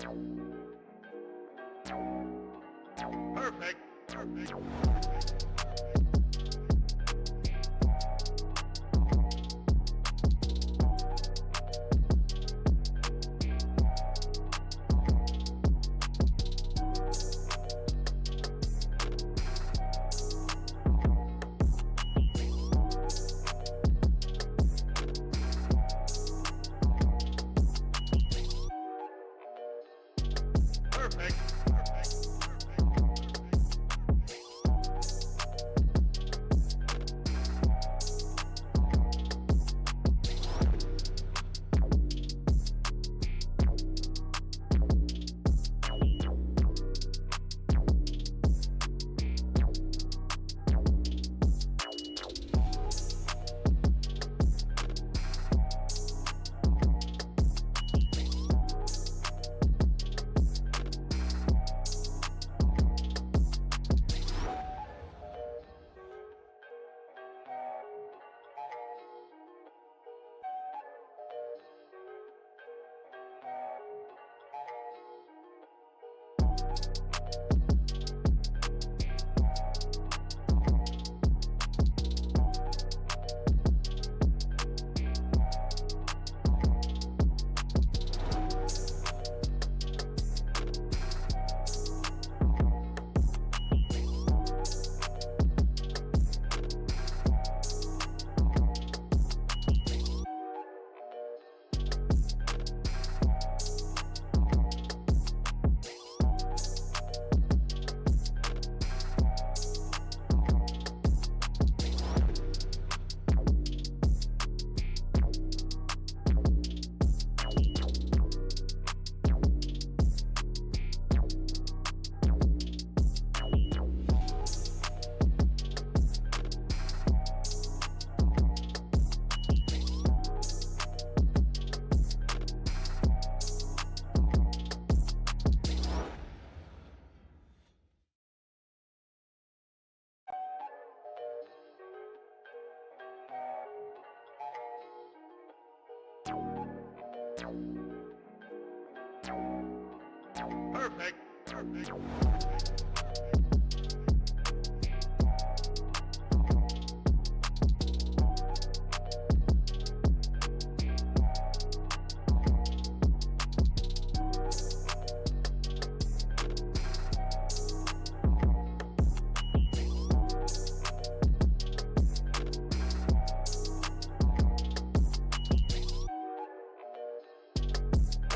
Perfect. Perfect.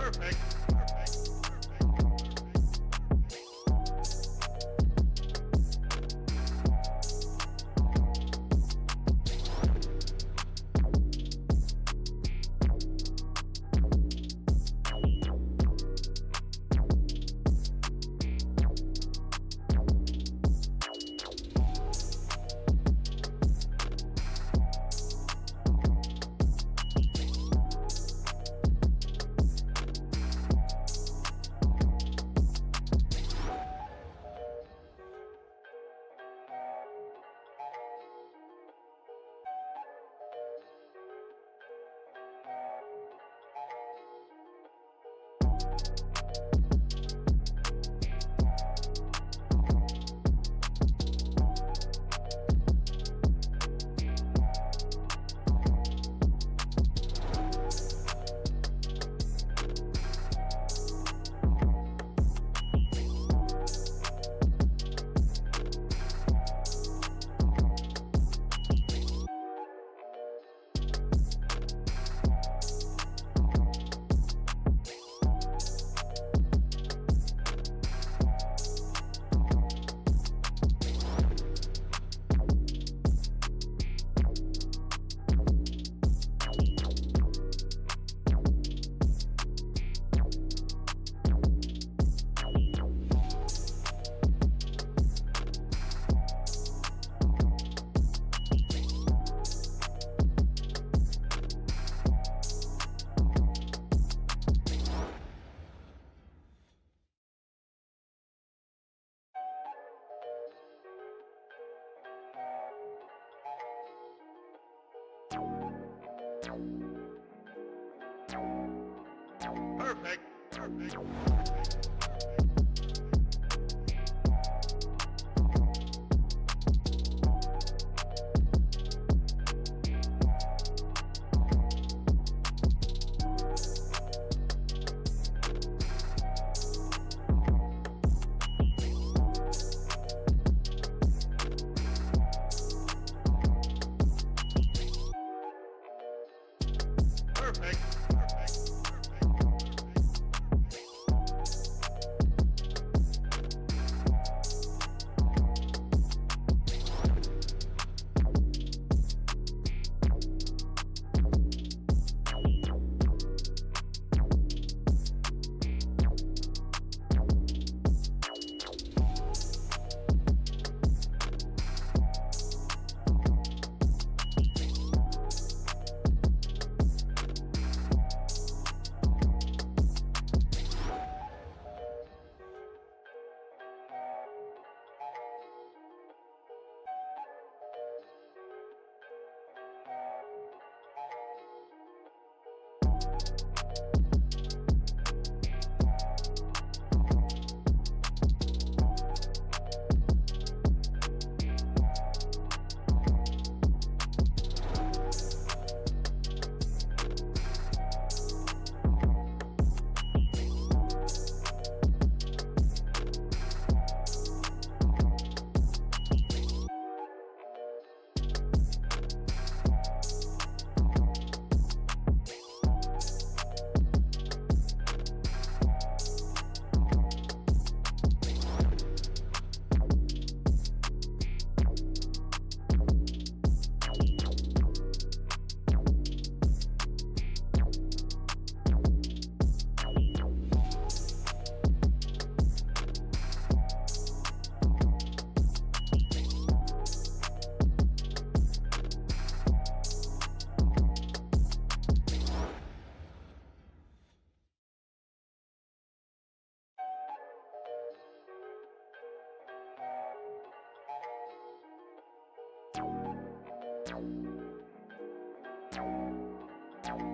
Perfect. Perfect. Perfect. Perfect.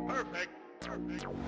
Perfect. Perfect.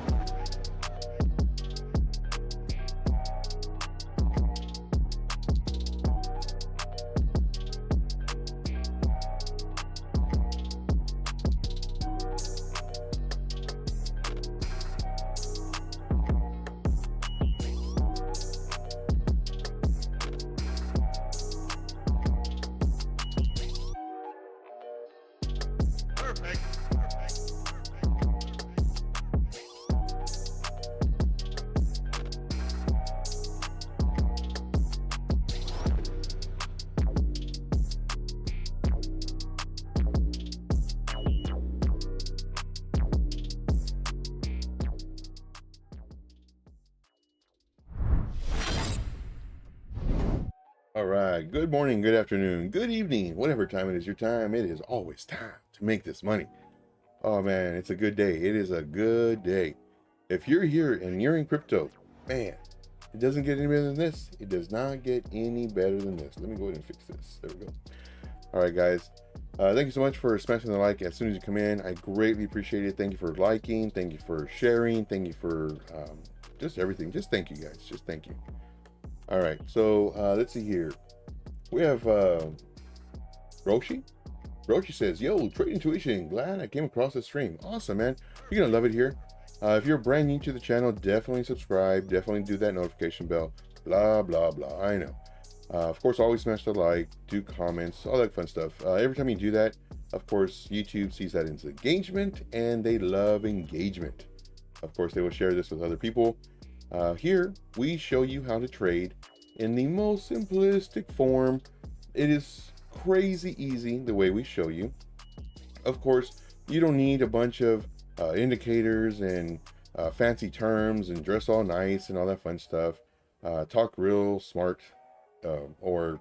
All right. Good morning, good afternoon, good evening, whatever time it is your time. It is always time to make this money. Oh man, it's a good day. It is a good day. If you're here and you're in crypto, man, it doesn't get any better than this. It does not get any better than this. Let me go ahead and fix this. There we go. All right, guys. Thank you so much for smashing the like as soon as you come in. I greatly appreciate it. Thank you for liking. Thank you for sharing. Thank you for just everything. Just thank you, guys. Just thank you. All right, so let's see here. We have Roshi. Roshi says, yo, TradingIntuition, glad I came across the stream. Awesome, man. You're going to love it here. If you're brand new to the channel, definitely subscribe. Definitely do that notification bell. Blah, blah, blah. I know. Of course, always smash the like, do comments, all that fun stuff. Every time you do that, of course, YouTube sees that as engagement, and they love engagement. Of course, they will share this with other people. Here, we show you how to trade in the most simplistic form. It is crazy easy the way we show you. Of course, you don't need a bunch of indicators and fancy terms and dress all nice and all that fun stuff. Talk real smart or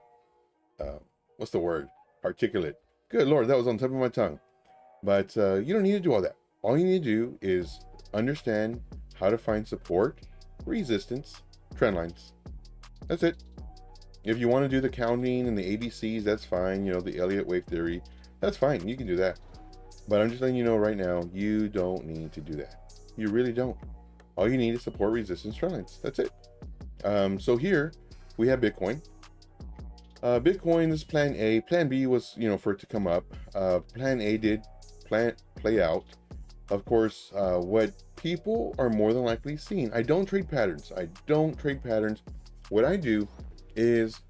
what's the word? Articulate. Good Lord, that was on top of my tongue. But you don't need to do all that. All you need to do is understand how to find support, resistance, trend lines. That's it. If you want to do the counting and the ABCs, that's fine. You know, the Elliott wave theory, that's fine. You can do that. But I'm just letting you know right now, you don't need to do that. You really don't. All you need is support, resistance, trend lines. That's it. So here we have Bitcoin. Bitcoin is plan A. Plan B was, for it to come up. Plan A did play out. Of course, what people are more than likely seeing. I don't trade patterns. What I do is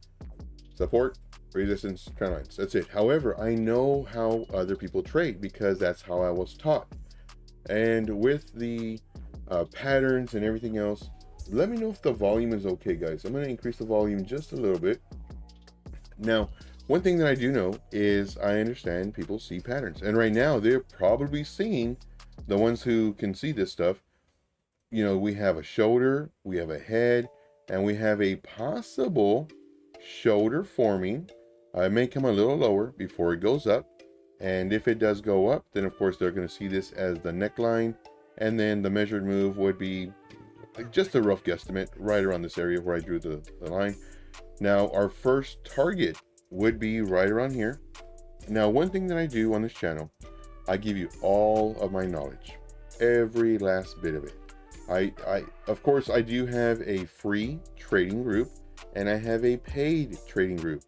support, resistance, trend lines. That's it. However, I know how other people trade because that's how I was taught. And with the patterns and everything else, let me know if the volume is okay, guys. I'm going to increase the volume just a little bit. Now, one thing that I do know is I understand people see patterns. And right now, they're probably seeing, the ones who can see this stuff, we have a shoulder, we have a head, and we have a possible shoulder forming. It may come a little lower before it goes up. And if it does go up, then of course they're going to see this as the neckline. And then the measured move would be just a rough guesstimate right around this area where I drew the line. Now, our first target would be right around here. Now, one thing that I do on this channel, I give you all of my knowledge, every last bit of it. Of course, I do have a free trading group and I have a paid trading group.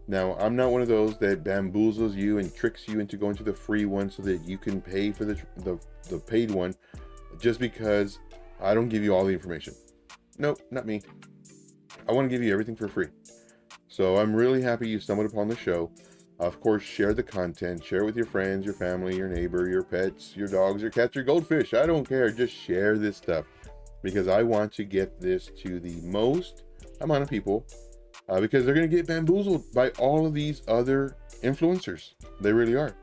Now, I'm not one of those that bamboozles you and tricks you into going to the free one so that you can pay for the paid one just because I don't give you all the information. Nope, not me. I want to give you everything for free. So I'm really happy you stumbled upon the show. Of course, share the content, share it with your friends, your family, your neighbor, your pets, your dogs, your cats, your goldfish. I don't care. Just share this stuff because I want to get this to the most amount of people because they're going to get bamboozled by all of these other influencers. They really are.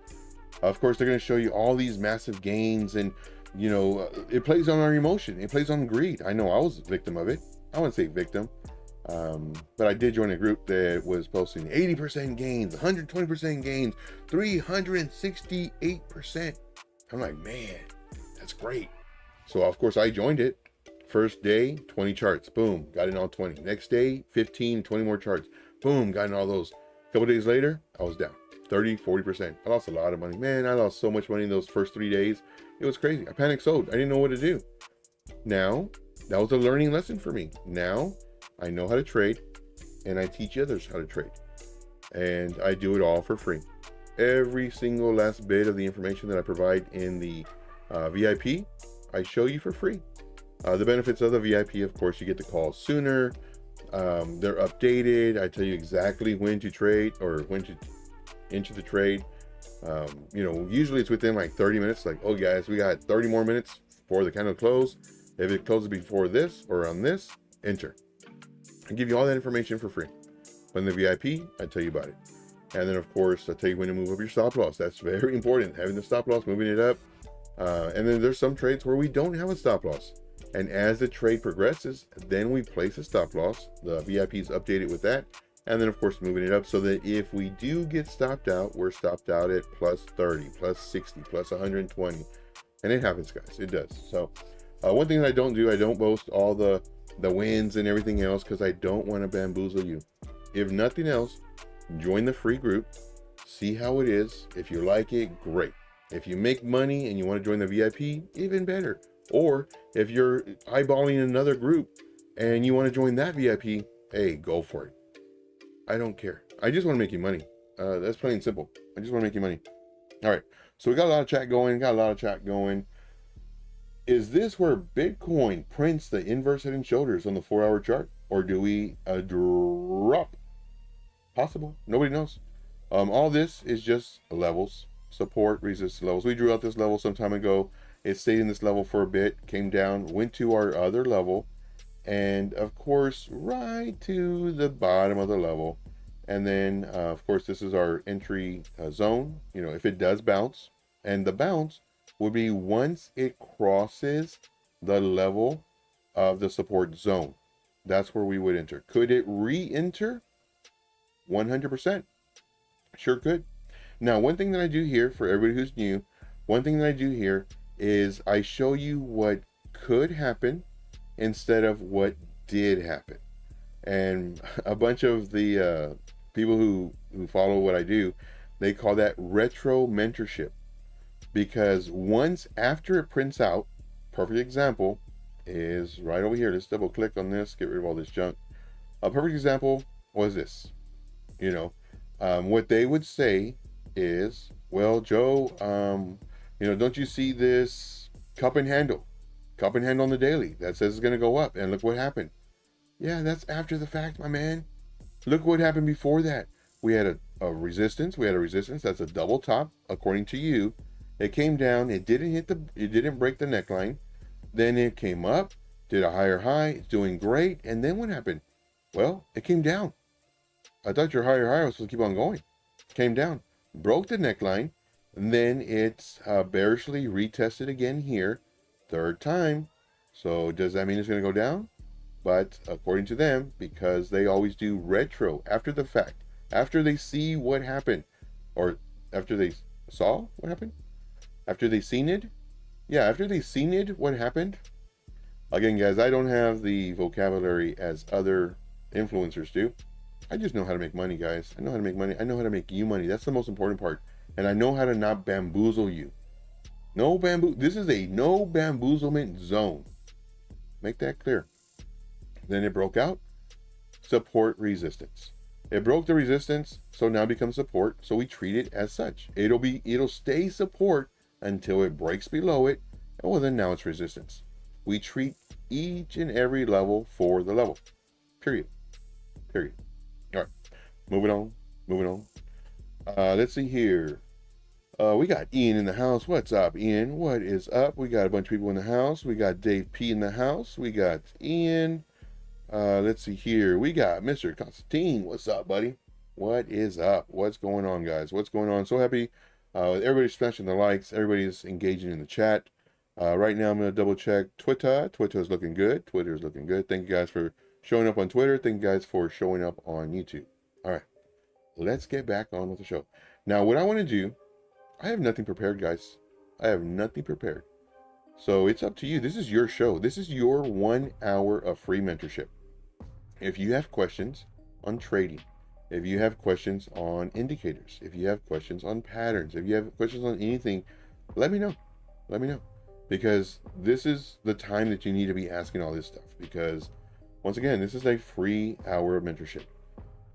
Of course, they're going to show you all these massive gains and, it plays on our emotion. It plays on greed. I know I was a victim of it. I wouldn't say victim. But I did join a group that was posting 80% gains, 120% gains, 368%. I'm like, man, that's great. So of course I joined it. First day, 20 charts, boom, got in all 20. Next day, 15, 20 more charts, boom, got in all those. A couple days later, I was down 30, 40%. I lost a lot of money. Man, I lost so much money in those first 3 days. It was crazy. I panic sold. I didn't know what to do. Now, that was a learning lesson for me. Now, I know how to trade and I teach others how to trade. And I do it all for free. Every single last bit of the information that I provide in the VIP, I show you for free. The benefits of the VIP, of course, you get the calls sooner. They're updated. I tell you exactly when to trade or when to enter the trade. Usually it's within like 30 minutes. Like, oh guys, we got 30 more minutes for the candle close. If it closes before this or on this, enter. I give you all that information for free. But in the VIP, I tell you about it. And then of course, I tell you when to move up your stop loss. That's very important. Having the stop loss, moving it up. And then there's some trades where we don't have a stop loss. And as the trade progresses, then we place a stop loss. The VIP is updated with that. And then of course, moving it up so that if we do get stopped out, we're stopped out at plus 30, plus 60, plus 120. And it happens, guys. It does. So one thing that I don't do, I don't boast all the wins and everything else because I don't want to bamboozle you. If nothing else, join the free group, see how it is. If you like it, great. If you make money and you want to join the VIP, even better. Or if you're eyeballing another group and you want to join that VIP, hey, go for it. I don't care. I just want to make you money. That's plain and simple. I just want to make you money. All right. So we got a lot of chat going. Is this where Bitcoin prints the inverse head and shoulders on the 4-hour chart? Or do we drop? Possible. Nobody knows. All this is just levels. Support, resistance levels. We drew out this level some time ago. It stayed in this level for a bit, came down, went to our other level, and of course, right to the bottom of the level. And then, of course, this is our entry zone. If it does bounce, and the bounce would be once it crosses the level of the support zone. That's where we would enter. Could it re-enter? 100%. Sure could. Now, one thing that I do here for everybody who's new, is I show you what could happen instead of what did happen. And a bunch of the people who follow what I do, they call that retro mentorship. Because once after it prints out, perfect example, is right over here. Let's double click on this, get rid of all this junk. A perfect example was this. You know, what they would say is, well, Joe, don't you see this cup and handle on the daily that says it's going to go up, and look what happened. Yeah, that's after the fact, my man. Look what happened before that. We had a resistance. We had a resistance. That's a double top, according to you. It came down. It didn't break the neckline. Then it came up, did a higher high. It's doing great. And then what happened? Well, it came down. I thought your higher high was supposed to keep on going. Came down, broke the neckline, and then it's bearishly retested again here, third time. So does that mean it's going to go down? But according to them, because they always do retro after the fact, after they see what happened, or after they saw what happened, after they seen it, yeah, after they seen it, what happened. Again, guys, I don't have the vocabulary as other influencers do. I just know how to make money, guys. I know how to make money. I know how to make you money. That's the most important part. And I know how to not bamboozle you. This is a no bamboozlement zone. Make that clear. Then it broke out. Support resistance. It broke the resistance, so now it becomes support. So we treat it as such. It'll stay support until it breaks below it. Well, then now it's resistance. We treat each and every level for the level. Period. All right, moving on. Let's see here. We got Ian in the house. What's up, Ian? What is up? We got a bunch of people in the house. We got Dave P in the house. We got Ian. Let's see here. We got Mr. Constantine. What's up, buddy? What is up? What's going on, guys? What's going on? So happy. Everybody's smashing the likes. Everybody's engaging in the chat. Right now, I'm going to double check Twitter. Twitter is looking good. Thank you guys for showing up on Twitter. Thank you guys for showing up on YouTube. All right, let's get back on with the show. Now, what I want to do, I have nothing prepared, guys. I have nothing prepared. So it's up to you. This is your show. This is your 1 hour of free mentorship. If you have questions on trading, if you have questions on indicators, if you have questions on patterns, if you have questions on anything, let me know. Let me know. Because this is the time that you need to be asking all this stuff. Because once again, this is a free hour of mentorship.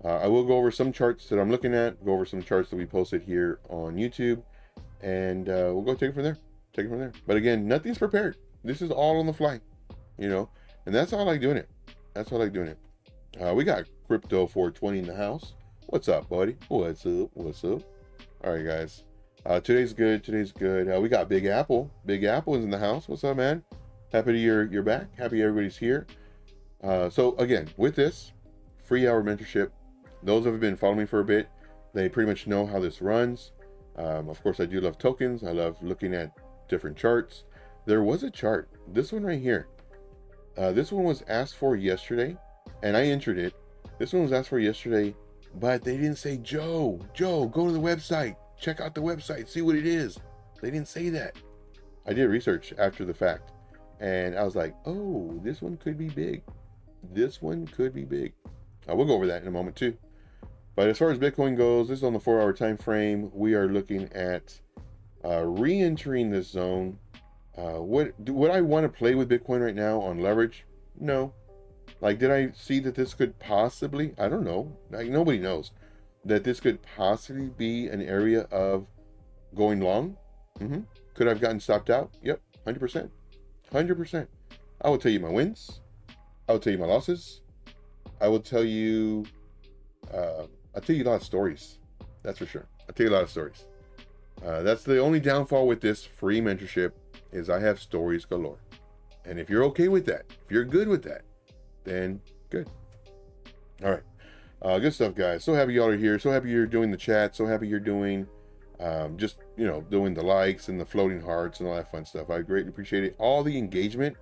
I will go over some charts that I'm looking at, go over some charts that we posted here on YouTube, and we'll go take it from there. But again, nothing's prepared. This is all on the fly, and that's how I like doing it. We got Crypto 420 in the house. What's up, buddy? What's up? All right, guys. Today's good. We got Big Apple. Big Apple is in the house. What's up, man? Happy you're back. Happy everybody's here. So again, with this free hour mentorship, those who have been following me for a bit, they pretty much know how this runs. Of course, I do love tokens. I love looking at different charts. There was a chart, this one right here. This one was asked for yesterday, and I entered it. This one was asked for yesterday, but they didn't say, Joe, go to the website. Check out the website, see what it is. They didn't say that. I did research after the fact, and I was like, oh, this one could be big. We'll go over that in a moment too. But as far as Bitcoin goes, this is on the 4 hour time frame. We are looking at re-entering this zone. Would I want to play with Bitcoin right now on leverage? No. Like, did I see that this could possibly, I don't know, like nobody knows, that this could possibly be an area of going long? Could I have gotten stopped out? Yep, 100%. I will tell you my wins. I will tell you my losses. I will tell you, I'll tell you a lot of stories. That's for sure. I'll tell you a lot of stories. That's the only downfall with this free mentorship, is I have stories galore. And if you're okay with that, if you're good with that, then good. All right. Good stuff, guys. So happy y'all are here. So happy you're doing the chat. So happy you're doing just, doing the likes and the floating hearts and all that fun stuff. I greatly appreciate it. All the engagement,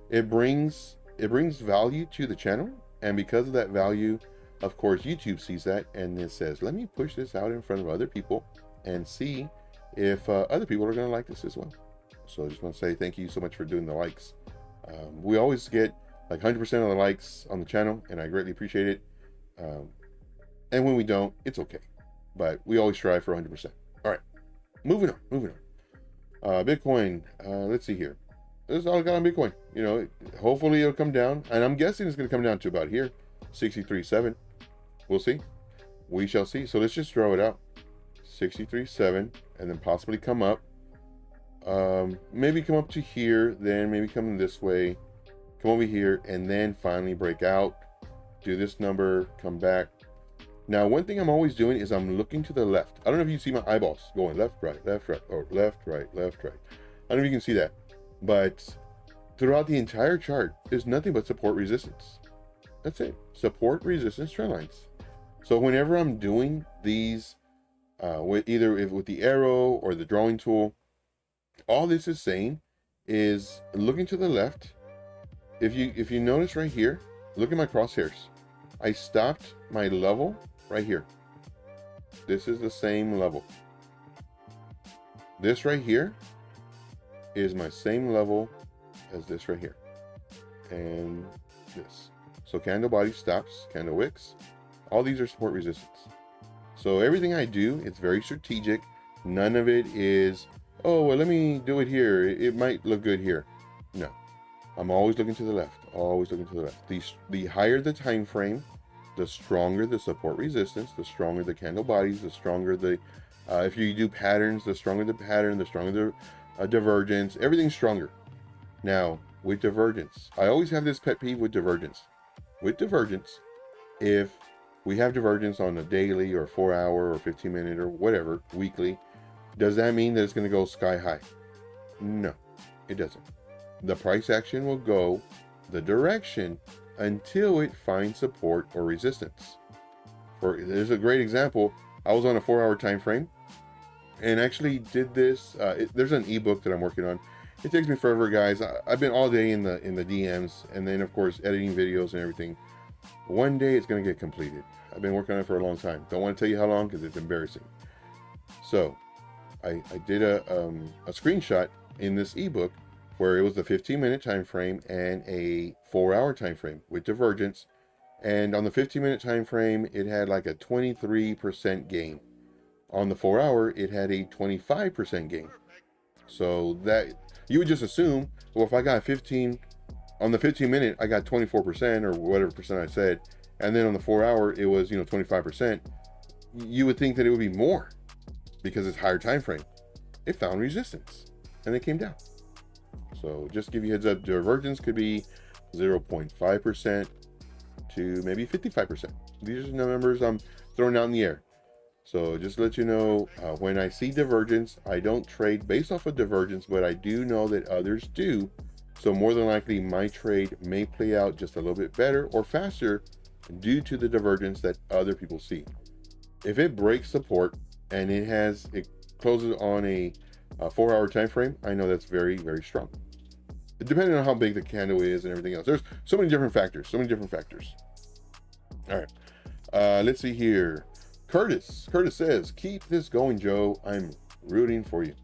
it brings value to the channel. And because of that value, of course, YouTube sees that and it says, let me push this out in front of other people and see if other people are going to like this as well. So I just want to say thank you so much for doing the likes. We always get like 100% of the likes on the channel, and I greatly appreciate it. And when we don't, it's okay. But we always strive for 100%. All right, moving on. Bitcoin, let's see here. This is all I got on Bitcoin. You know, hopefully it'll come down, and I'm guessing it's going to come down to about here, 63.7. We'll see. We shall see. So let's just draw it out. 63.7, and then possibly come up. Maybe come up to here, then maybe come this way, come over here, and then finally break out. Do this number, come back. Now, one thing I'm always doing is I'm looking to the left. I don't know if you see my eyeballs going left, right, or left, right, left, right. I don't know if you can see that. But throughout the entire chart, there's nothing but support resistance. That's it. Support resistance trend lines. So whenever I'm doing these, with the arrow or the drawing tool, all this is saying is looking to the left. If you notice right here, look at my crosshairs. I stopped my level right here. This is the same level. This right here is my same level as this right here. And this. So candle body stops, candle wicks. All these are support resistance. So everything I do, it's very strategic. None of it is, oh, well, let me do it here. It might look good here. No. I'm always looking to the left. Always looking to the left. The higher the time frame, the stronger the support resistance, the stronger the candle bodies, the stronger the, if you do patterns, the stronger the pattern, the stronger the divergence. Everything's stronger. Now, with divergence, I always have this pet peeve with divergence. With divergence, if we have divergence on a daily or 4 hour or 15 minute or whatever, weekly, does that mean that it's going to go sky high? No, it doesn't. The price action will go the direction until it finds support or resistance. There's a great example. I was on a 4 hour time frame and actually did this. There's an ebook that I'm working on. It takes me forever, guys. I've been all day in the DMs, and then of course editing videos and everything. One day it's going to get completed. I've been working on it for a long time. Don't want to tell you how long because it's embarrassing. So I did a screenshot in this ebook where it was the 15-minute time frame and a 4 hour time frame with divergence. And on the 15-minute time frame, it had like a 23% gain. On the 4 hour, it had a 25% gain. So that you would just assume, well, if I got 15 on the 15-minute, I got 24% or whatever percent I said, and then on the 4 hour, it was 25%. You would think that it would be more because it's higher time frame. It found resistance and it came down. So just give you a heads up, divergence could be 0.5% to maybe 55%. These are the numbers I'm throwing out in the air. So just to let you know, when I see divergence, I don't trade based off of divergence, but I do know that others do. So more than likely my trade may play out just a little bit better or faster due to the divergence that other people see. If it breaks support and it closes on a 4 hour time frame, I know that's very, very strong. Depending on how big the candle is and everything else. There's so many different factors, All right, let's see here. Curtis says, keep this going, Joe. I'm rooting for you.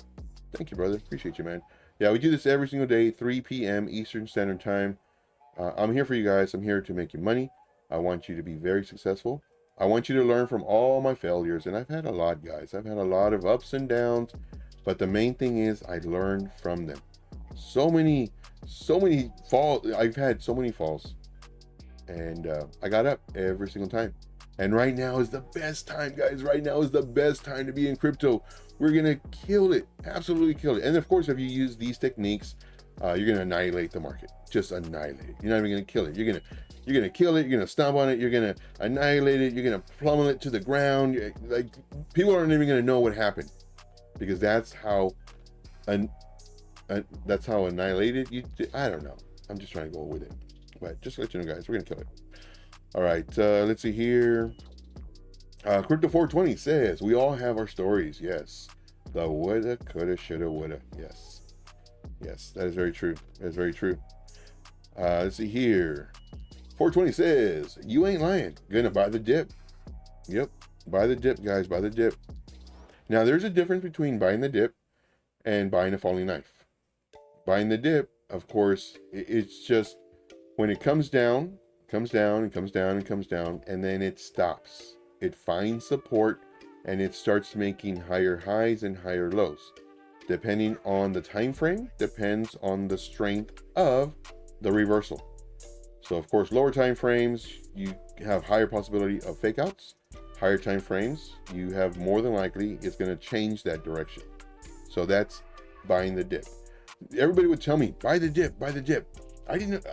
Thank you, brother. Appreciate you, man. Yeah, we do this every single day, 3 p.m. Eastern Standard Time. I'm here for you guys. I'm here to make you money. I want you to be very successful. I want you to learn from all my failures. And I've had a lot, guys. I've had a lot of ups and downs. But the main thing is I learned from them. So many falls. I've had so many falls. And I got up every single time. And right now is the best time, guys. Right now is the best time to be in crypto. We're going to kill it. Absolutely kill it. And of course, if you use these techniques, you're going to annihilate the market. Just annihilate it. You're not even going to kill it. You're going to kill it. You're going to stomp on it. You're going to annihilate it. You're going to plummet it to the ground. Like, people aren't even going to know what happened, because that's how annihilated you. I don't know. I'm just trying to go with it. But just to let you know, guys, we're going to kill it. All right, let's see here. Crypto 420 says, we all have our stories. Yes. The woulda, coulda, shoulda, woulda. Yes. Yes, that is very true. That is very true. Let's see here. 420 says, you ain't lying. Gonna buy the dip. Yep. Buy the dip, guys. Buy the dip. Now, there's a difference between buying the dip and buying a falling knife. Buying the dip, of course, it's just when it comes down, and comes down, and then it stops. It finds support and it starts making higher highs and higher lows. depending on the time frame, depends on the strength of the reversal. So of course, lower time frames, you have higher possibility of fake outs. Higher time frames, you have more than likely it's going to change that direction. So that's buying the dip. Everybody would tell me, buy the dip, buy the dip. I didn't,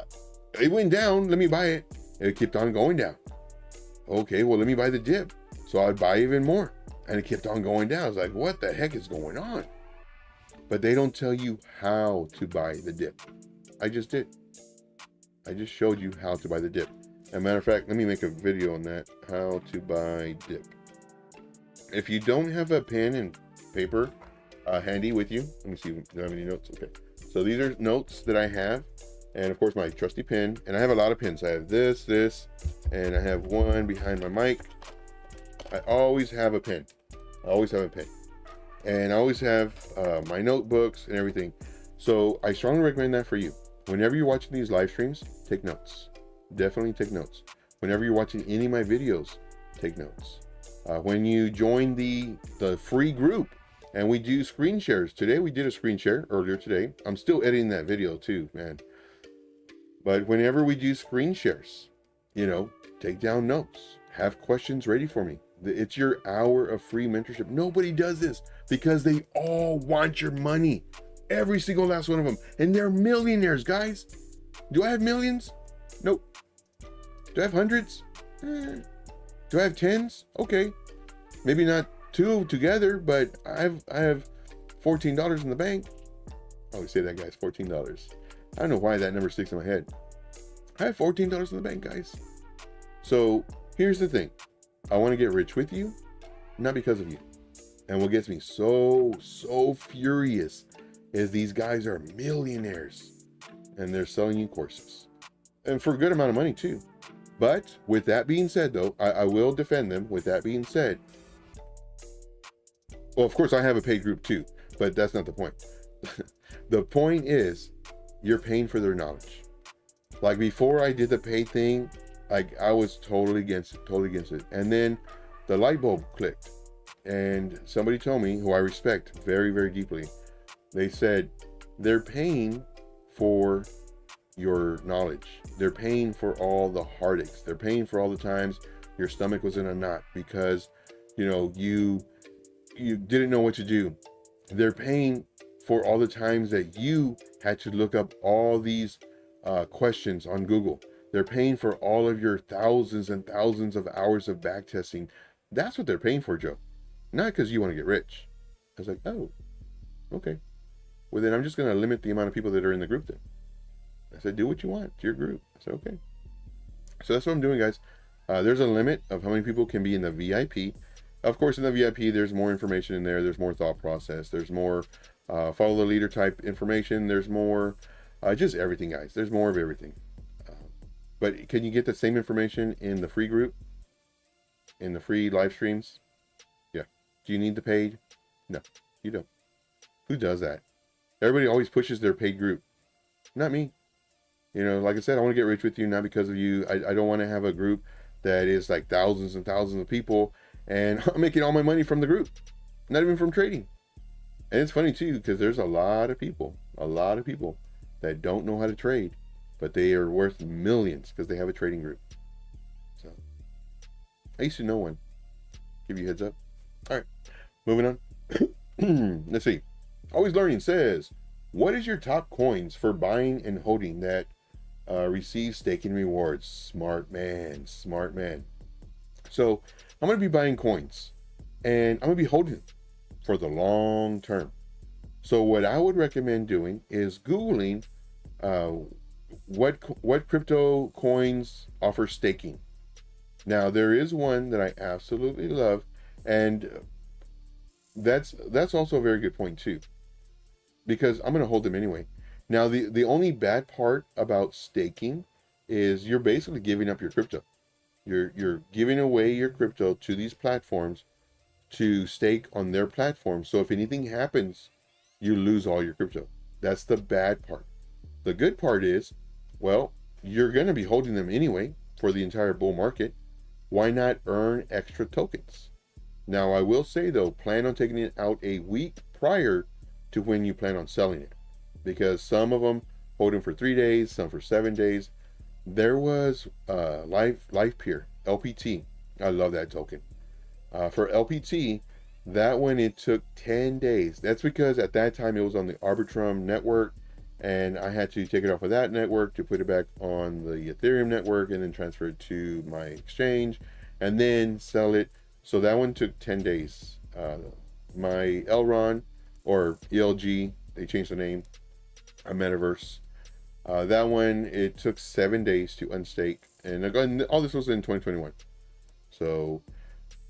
it went down, let me buy it. It kept on going down. Okay, well, let me buy the dip. So I'd buy even more. And it kept on going down. I was like, what the heck is going on? But they don't tell you how to buy the dip. I just did. I just showed you how to buy the dip. As a matter of fact, let me make a video on that. How to buy dip. If you don't have a pen and paper handy with you, let me see if I have any notes. Okay. So these are notes that I have. And of course my trusty pen. And I have a lot of pens. I have this, and I have one behind my mic. I always have a pen. I always have a pen. And I always have my notebooks and everything. So I strongly recommend that for you. Whenever you're watching these live streams, take notes. Definitely take notes. Whenever you're watching any of my videos, take notes. When you join the free group and we do screen shares. Today we did a screen share earlier today. I'm still editing that video too, man. But whenever we do screen shares, you know, take down notes. Have questions ready for me. It's your hour of free mentorship. Nobody does this because they all want your money. Every single last one of them. And they're millionaires, guys. Do I have millions? Nope. Do I have hundreds? Do I have tens? Okay. Maybe not two together, but I have $14 in the bank. I always say that, guys, $14. I don't know why that number sticks in my head. I have $14 in the bank, guys. So here's the thing. I want to get rich with you, not because of you. And what gets me so furious is these guys are millionaires and they're selling you courses. And for a good amount of money too. But with that being said, though, I will defend them. With that being said, well, of course I have a paid group too, but that's not the point. The point is you're paying for their knowledge. Like before I did the paid thing, like I was totally against it. And then the light bulb clicked and somebody told me, who I respect very, very deeply, they said they're paying for your knowledge. They're paying for all the heartaches. They're paying for all the times your stomach was in a knot because, you know, you didn't know what to do. They're paying for all the times that you had to look up all these questions on Google. They're paying for all of your thousands and thousands of hours of back testing. That's what they're paying for, Joe. Not because you want to get rich. I was like, oh, okay. Well, then I'm just going to limit the amount of people that are in the group then. I said, do what you want. It's your group. I said, okay. So that's what I'm doing, guys. There's a limit of how many people can be in the VIP. Of course, in the VIP, there's more information in there. There's more thought process. There's more follow the leader type information. There's more just everything, guys. There's more of everything. But can you get the same information in the free group? In the free live streams? Yeah. Do you need the paid? No, you don't. Who does that? Everybody always pushes their paid group. Not me. You know, like I said, I want to get rich with you, not because of you. I don't want to have a group that is like thousands and thousands of people and I'm making all my money from the group, not even from trading. And it's funny too, because there's a lot of people that don't know how to trade, but they are worth millions because they have a trading group. So I used to know one. Give you a heads up. All right, moving on. Let's see. Always Learning says, what is your top coins for buying and holding that receive staking rewards? Smart man, smart man. So I'm going to be buying coins and I'm going to be holding them for the long term. So what I would recommend doing is Googling what crypto coins offer staking. Now there is one that I absolutely love, and that's also a very good point too, because I'm going to hold them anyway. Now the only bad part about staking is you're basically giving up your crypto. You're giving away your crypto to these platforms to stake on their platform. So if anything happens, you lose all your crypto. That's the bad part. The good part is, well, you're going to be holding them anyway for the entire bull market. Why not earn extra tokens? Now, I will say though, plan on taking it out a week prior to when you plan on selling it, because some of them hold them for 3 days, some for 7 days. There was life peer LPT. I love that token. For LPT, that one, it took 10 days. That's because at that time it was on the Arbitrum network, and I had to take it off of that network to put it back on the Ethereum network and then transfer it to my exchange and then sell it. So that one took 10 days. My Elron, or ELG, they changed the name, a metaverse. That one, it took 7 days to unstake. And again, all this was in 2021. So,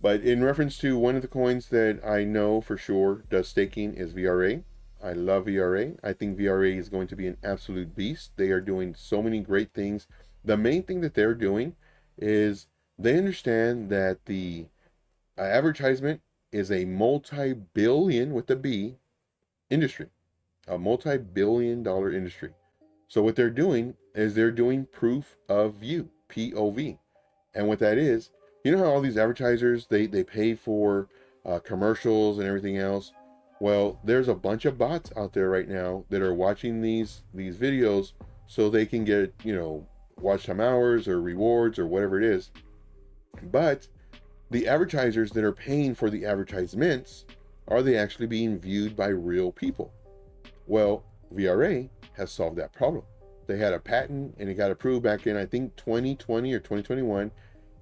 but in reference to one of the coins that I know for sure does staking is VRA. I love VRA. I think VRA is going to be an absolute beast. They are doing so many great things. The main thing that they're doing is they understand that the advertisement is a multi-billion, with the B, industry, a multi-billion-dollar industry. So what they're doing is they're doing proof of view, POV. And what that is, you know how all these advertisers, they pay for commercials and everything else? Well, there's a bunch of bots out there right now that are watching these videos so they can get, watch time hours or rewards or whatever it is. But the advertisers that are paying for the advertisements, are they actually being viewed by real people? Well, VRA has solved that problem. They had a patent and it got approved back in, I think, 2020 or 2021.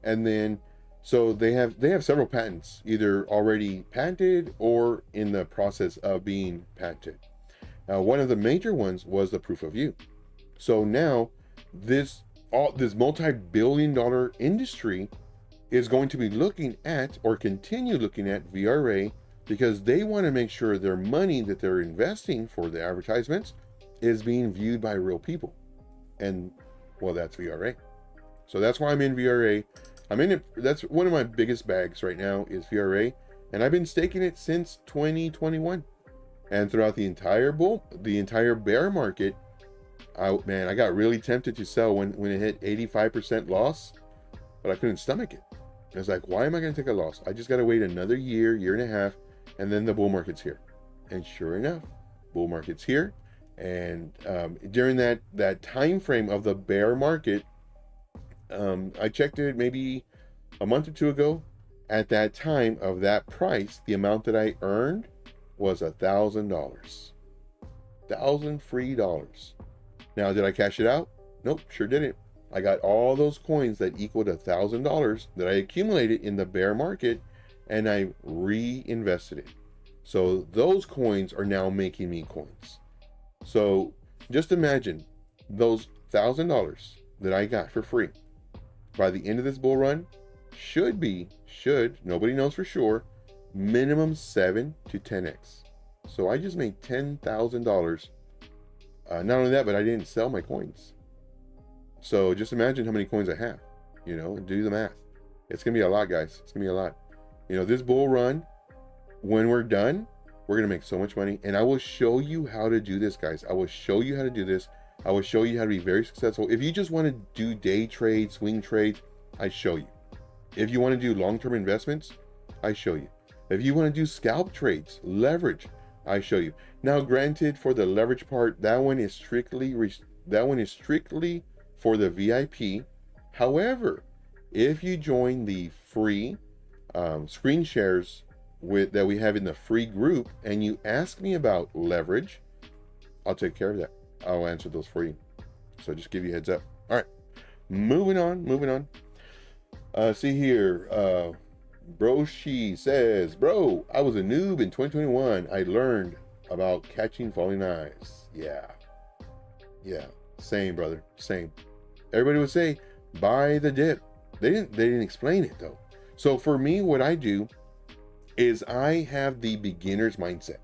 And then, so they have several patents, either already patented or in the process of being patented. One of the major ones was the proof of view. So now this multi-billion-dollar industry is going to be looking at, or continue looking at, VRA, because they want to make sure their money that they're investing for the advertisements is being viewed by real people. And well, that's VRA. So that's why I'm in VRA. I'm in it. That's one of my biggest bags right now is VRA. And I've been staking it since 2021. And throughout the entire bear market, I got really tempted to sell when it hit 85% loss, but I couldn't stomach it. I was like, why am I going to take a loss? I just got to wait another year and a half, and then the bull market's here. And sure enough, bull market's here. And during that time frame of the bear market, I checked it maybe a month or two ago. At that time of that price, the amount that I earned was $1,000. $1,000 free dollars. Now, did I cash it out? Nope, sure didn't. I got all those coins that equaled $1,000 that I accumulated in the bear market, and I reinvested it. So those coins are now making me coins. So just imagine those $1,000 that I got for free by the end of this bull run should, nobody knows for sure, minimum 7 to 10x. So I just made $10,000. Not only that, but I didn't sell my coins. So just imagine how many coins I have, and do the math. It's going to be a lot, guys. It's going to be a lot. This bull run, when we're done, we're going to make so much money. And I will show you how to do this, guys. I will show you how to do this. I will show you how to be very successful. If you just want to do day trades, swing trades, I show you. If you want to do long-term investments, I show you. If you want to do scalp trades, leverage, I show you. Now, granted, for the leverage part, that one is strictly for the VIP. However, if you join the free screen shares that we have in the free group, and you ask me about leverage, I'll take care of that. I'll answer those for you. So just give you a heads up. All right, moving on. See here, Broshi says, bro, I was a noob in 2021. I learned about catching falling eyes. Yeah, same, brother, same. Everybody would say buy the dip. They didn't explain it though. So for me, what I do is I have the beginner's mindset.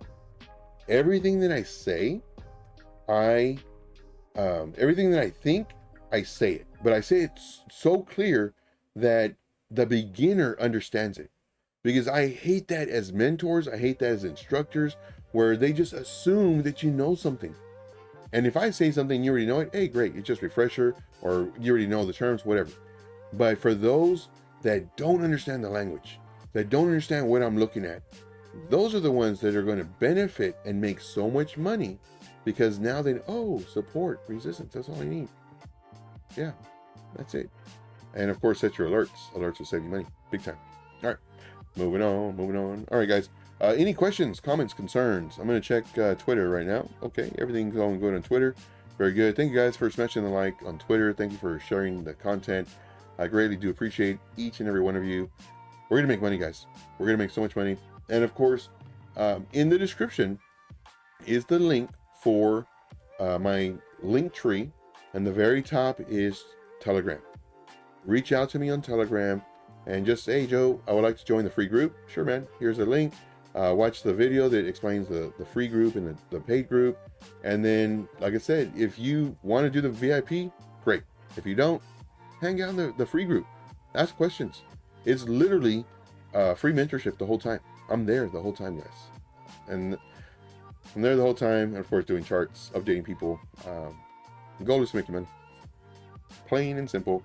Everything that I say, everything that I think, I say it, but I say it so clear that the beginner understands it. Because I hate that as mentors, I hate that as instructors, where they just assume that you know something. And if I say something, you already know it, hey, great, it's just refresher, or you already know the terms, whatever. But for those that don't understand the language, that don't understand what I'm looking at, those are the ones that are going to benefit and make so much money, because now they, oh, support, resistance, that's all I need. Yeah, that's it. And of course, set your alerts. Alerts will save you money, big time. All right, moving on. All right, guys. Any questions, comments, concerns? I'm going to check Twitter right now. Okay, everything's going good on Twitter. Very good. Thank you guys for smashing the like on Twitter. Thank you for sharing the content. I greatly do appreciate each and every one of you. We're going to make money, guys. We're going to make so much money. And of course, in the description is the link for my link tree. And the very top is Telegram. Reach out to me on Telegram and just say, hey, Joe, I would like to join the free group. Sure, man. Here's a link. Watch the video that explains the free group and the paid group. And then, like I said, if you want to do the VIP, great. If you don't, hang out in the free group. Ask questions. It's literally free mentorship the whole time. I'm there the whole time, guys. And I'm there the whole time. And of course, doing charts, updating people. The goal is to make you money. Plain and simple.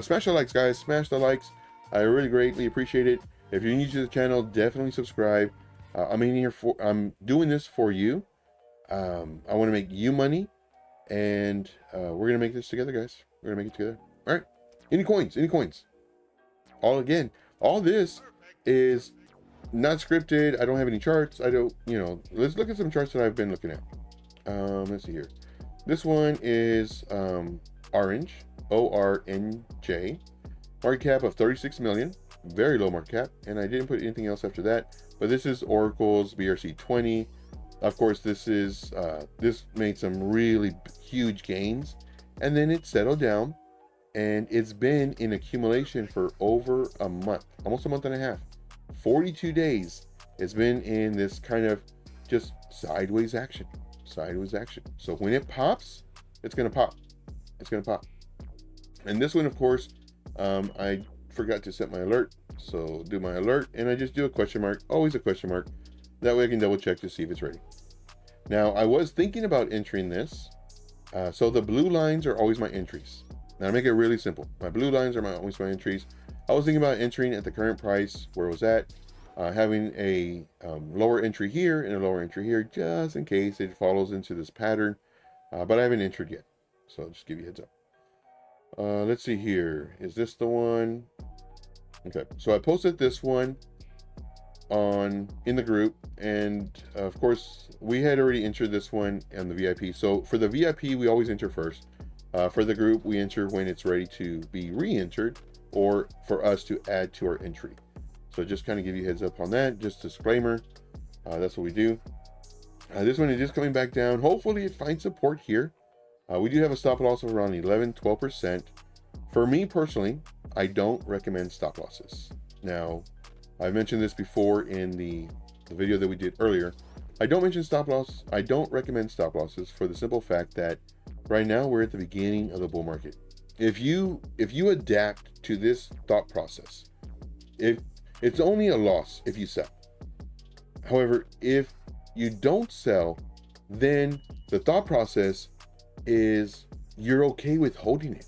Smash the likes, guys. Smash the likes. I really greatly appreciate it. If you're new to the channel, definitely subscribe. I'm doing this for you. I want to make you money, and we're gonna make this together, guys. We're gonna make it together. All right. Any coins? Any coins? All this is not scripted. I don't have any charts. I don't. Let's look at some charts that I've been looking at. Let's see here. This one is orange. ORNJ. Market cap of 36 million. Very low market cap, and I didn't put anything else after that. But this is Oracle's BRC20. Of course, this made some really huge gains, and then it settled down, and it's been in accumulation for over a month, almost a month and a half. 42 days. It's been in this kind of just sideways action. So when it pops, it's gonna pop. And this one, of course, I forgot to set my alert, so do my alert, and I just do a question mark, always a question mark. That way I can double check to see if it's ready. Now, I was thinking about entering this, so the blue lines are always my entries. Now, I make it really simple. My blue lines are always my entries. I was thinking about entering at the current price where it was at, having a lower entry here and a lower entry here, just in case it follows into this pattern, but I haven't entered yet, so I'll just give you a heads up. Let's see here. Is this the one? Okay, so I posted this one in the group, and of course we had already entered this one on the VIP. So for the VIP, we always enter first. For the group, we enter when it's ready to be re-entered, or for us to add to our entry. So just kind of give you a heads up on that. Just disclaimer. That's what we do. This one is just coming back down. Hopefully it finds support here. We do have a stop loss of around 11-12%. For me personally, I don't recommend stop losses. Now, I mentioned this before in the video that we did earlier. I don't mention stop loss. I don't recommend stop losses for the simple fact that right now we're at the beginning of the bull market. If you adapt to this thought process, it's only a loss if you sell. However, if you don't sell, then the thought process is you're okay with holding it.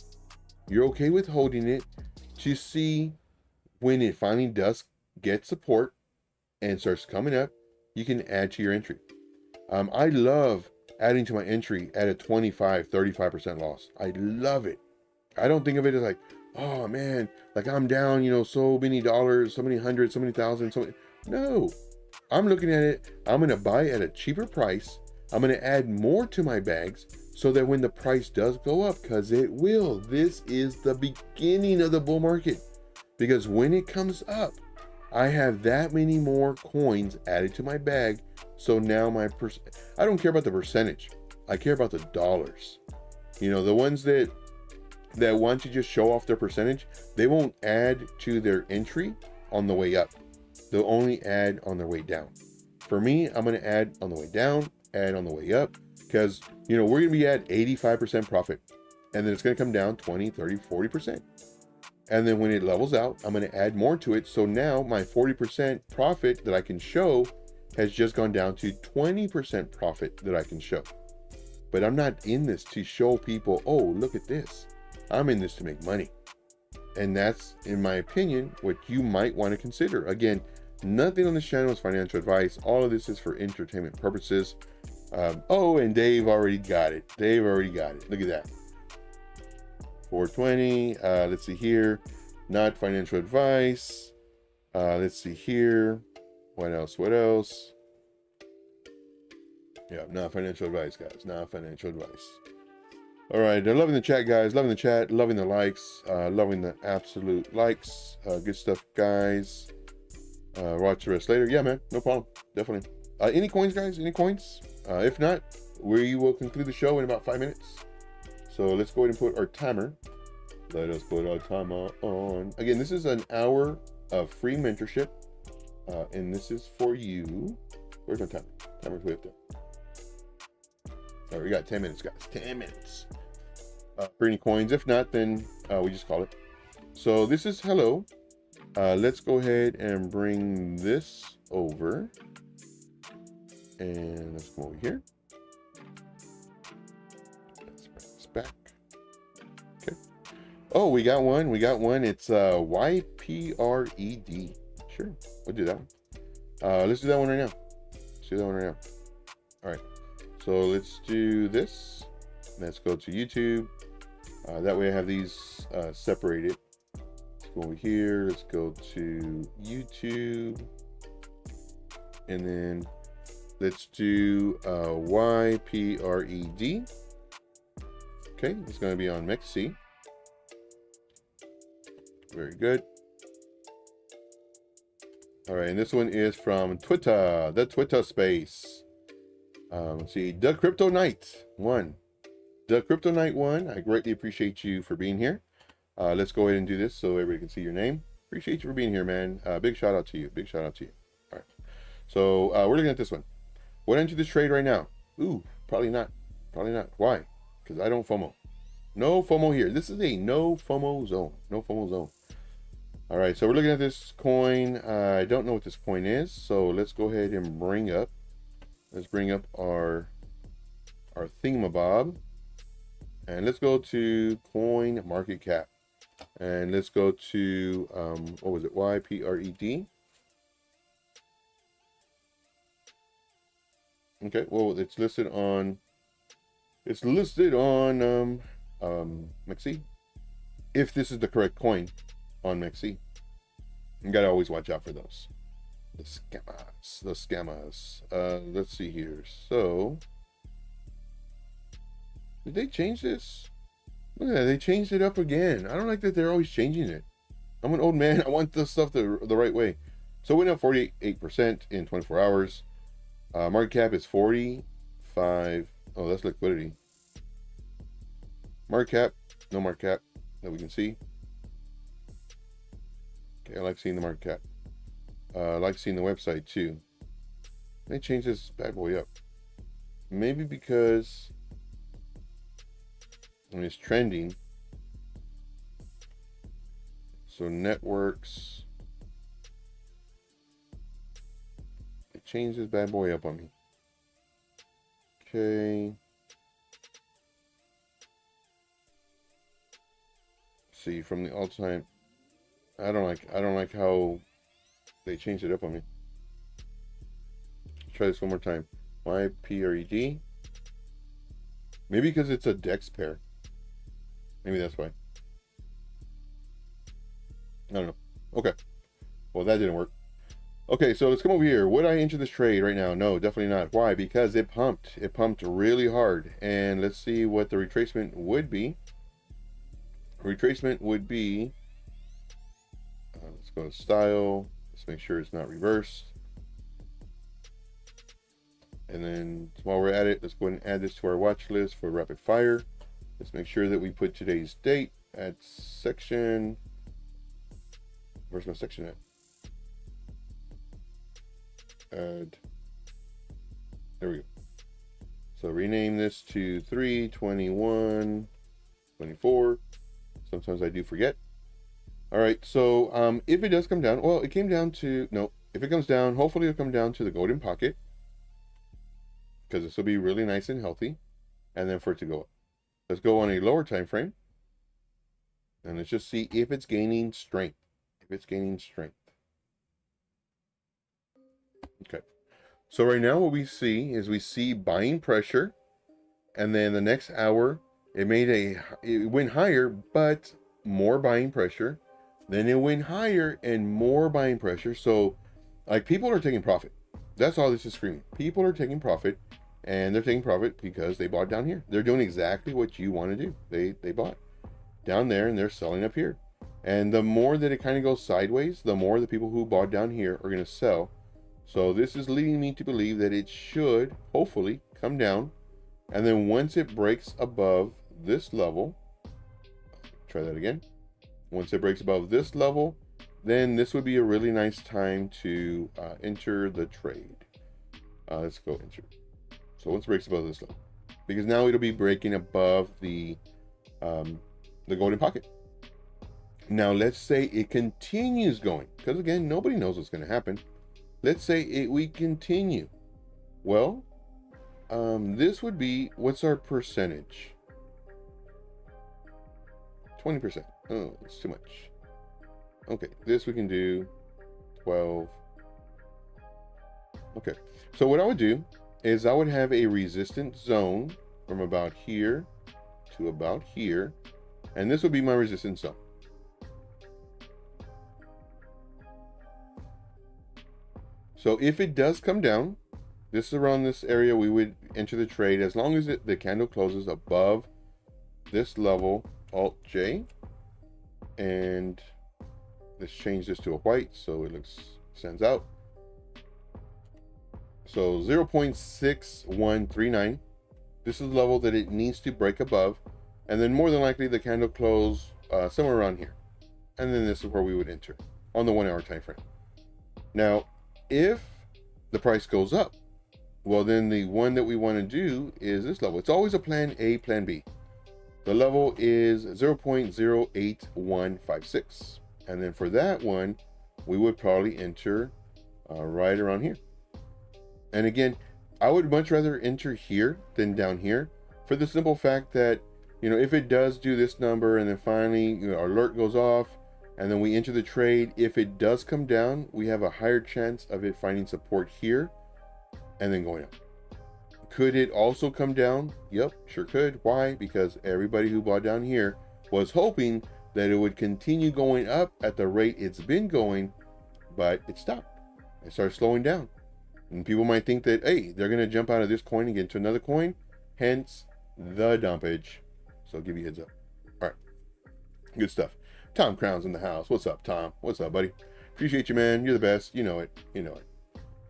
You're okay with holding it to see when it finally does get support and starts coming up, you can add to your entry. I love adding to my entry at a 25-35% loss. I love it. I don't think of it as like, oh man, like I'm down, so many dollars, so many hundreds, so many thousands, no. I'm looking at it, I'm gonna buy at a cheaper price. I'm gonna add more to my bags so that when the price does go up, because it will, this is the beginning of the bull market. Because when it comes up, I have that many more coins added to my bag. So now I don't care about the percentage. I care about the dollars. The ones that want to just show off their percentage, they won't add to their entry on the way up. They'll only add on their way down. For me, I'm going to add on the way down, add on the way up, because we're going to be at 85% profit, and then it's going to come down 20, 30, 40%. And then when it levels out, I'm going to add more to it. So now my 40% profit that I can show has just gone down to 20% profit that I can show. But I'm not in this to show people, oh, look at this. I'm in this to make money. And that's, in my opinion, what you might want to consider. Again, Nothing on this channel is financial advice. All of this is for entertainment purposes. Oh, and Dave already got it. Dave already got it. Look at that. 420. Let's see here. Not financial advice. Let's see here. What else? What else? Yeah, not financial advice, guys. Not financial advice. All right, they're loving the chat, guys. Loving the chat. Loving the likes. Loving the absolute likes. Good stuff, guys. Watch the rest later. Yeah, man. No problem. Definitely. Any coins, guys? Any coins? If not, we will conclude the show in about 5 minutes. So let's go ahead and put our timer. Let us put our timer on. Again, this is an hour of free mentorship. And this is for you. Where's my timer? Timer's way up there. All right, we got 10 minutes, guys. 10 minutes. For any coins. If not, then we just call it. So this is hello. Let's go ahead and bring this over. And let's go over here. Let's bring this back. Okay. Oh, we got one. We got one. It's YPRED. Sure. We'll do that one. Let's do that one right now. Let's do that one right now. All right. So let's do this. Let's go to YouTube. That way I have these separated. Let's go over here. Let's go to YouTube. And then let's do YPRED. Okay, it's going to be on MEXC. Very good. All right, and this one is from Twitter, the Twitter space. Let's see, the Crypto Knight 1. The Crypto Knight 1, I greatly appreciate you for being here. Let's go ahead and do this so everybody can see your name. Appreciate you for being here, man. Big shout out to you. Big shout out to you. All right. So we're looking at this one. What into this trade right now? Ooh, probably not. Probably not. Why? Because I don't FOMO. No FOMO here. This is a no FOMO zone. No FOMO zone. All right, so we're looking at this coin. I don't know what this coin is, so let's go ahead and bring up our thingamabob, and let's go to coin market cap, and let's go to what was it? YPRED. Okay, well, it's listed on MEXC. If this is the correct coin on MEXC, you gotta always watch out for those. The scammers. Let's see here. So, did they change this? Look at that, they changed it up again. I don't like that they're always changing it. I'm an old man. I want the stuff the right way. So we went up 48% in 24 hours. Market cap is 45. Oh, that's liquidity. Market cap, no market cap that we can see. Okay, I like seeing the market cap. I like seeing the website too. They changed this bad boy up. Maybe because when it's trending. So networks. They changed this bad boy up on me. Okay. See, from the all-time, I don't like how they changed it up on me. Try this one more time. YPRED. Maybe because it's a DEX pair. Maybe that's why. I don't know. Okay. Well, that didn't work. Okay, so let's come over here. Would I enter this trade right now? No, definitely not. Why? Because it pumped. It pumped really hard. And let's see what the retracement would be. Retracement would be, let's go to style. Let's make sure it's not reversed. And then while we're at it, let's go ahead and add this to our watch list for rapid fire. Let's make sure that we put today's date at section. Where's my section at? Add. There we go. So rename this to 3/21/24. Sometimes I do forget. All right, so if it does come down, well, it came down to, no, if it comes down, hopefully it'll come down to the golden pocket, because this will be really nice and healthy, and then for it to go up. Let's go on a lower time frame, and let's just see if it's gaining strength. If it's gaining strength. Okay. So right now what we see is we see buying pressure, and then the next hour it went higher, but more buying pressure. Then it went higher and more buying pressure. So like people are taking profit. That's all this is screaming. People are taking profit, and they're taking profit because they bought down here. They're doing exactly what you want to do. They bought down there and they're selling up here. And the more that it kind of goes sideways, the more the people who bought down here are going to sell. So this is leading me to believe that it should hopefully come down. And then once it breaks above this level, try that again. Once it breaks above this level, then this would be a really nice time to enter the trade. Let's go enter. So once it breaks above this level, because now it'll be breaking above the golden pocket. Now let's say it continues going, because again, nobody knows what's going to happen. Let's say we continue. Well, this would be, what's our percentage? 20%. Oh, it's too much. Okay, this we can do 12. Okay, so what I would do is I would have a resistance zone from about here to about here, and this would be my resistance zone. So if it does come down, this is around this area, we would enter the trade as long as the candle closes above this level, Alt J, and let's change this to a white so it stands out. So 0.6139, this is the level that it needs to break above, and then more than likely the candle close somewhere around here, and then this is where we would enter on the 1 hour time frame. Now if the price goes up, well then the one that we want to do is this level. It's always a plan A, plan B. The level is 0.08156, and then for that one we would probably enter right around here. And again, I would much rather enter here than down here, for the simple fact that, you know, if it does do this number and then finally, you know, our alert goes off and then we enter the trade, if it does come down, we have a higher chance of it finding support here and then going up. Could it also come down? Yep, sure could. Why? Because everybody who bought down here was hoping that it would continue going up at the rate it's been going, but it stopped. It started slowing down. And people might think that, hey, they're going to jump out of this coin and get into another coin, hence the dumpage. So I'll give you a heads up. All right, good stuff. Tom Crown's in the house. What's up, Tom? What's up, buddy? Appreciate you, man. You're the best. You know it. You know it.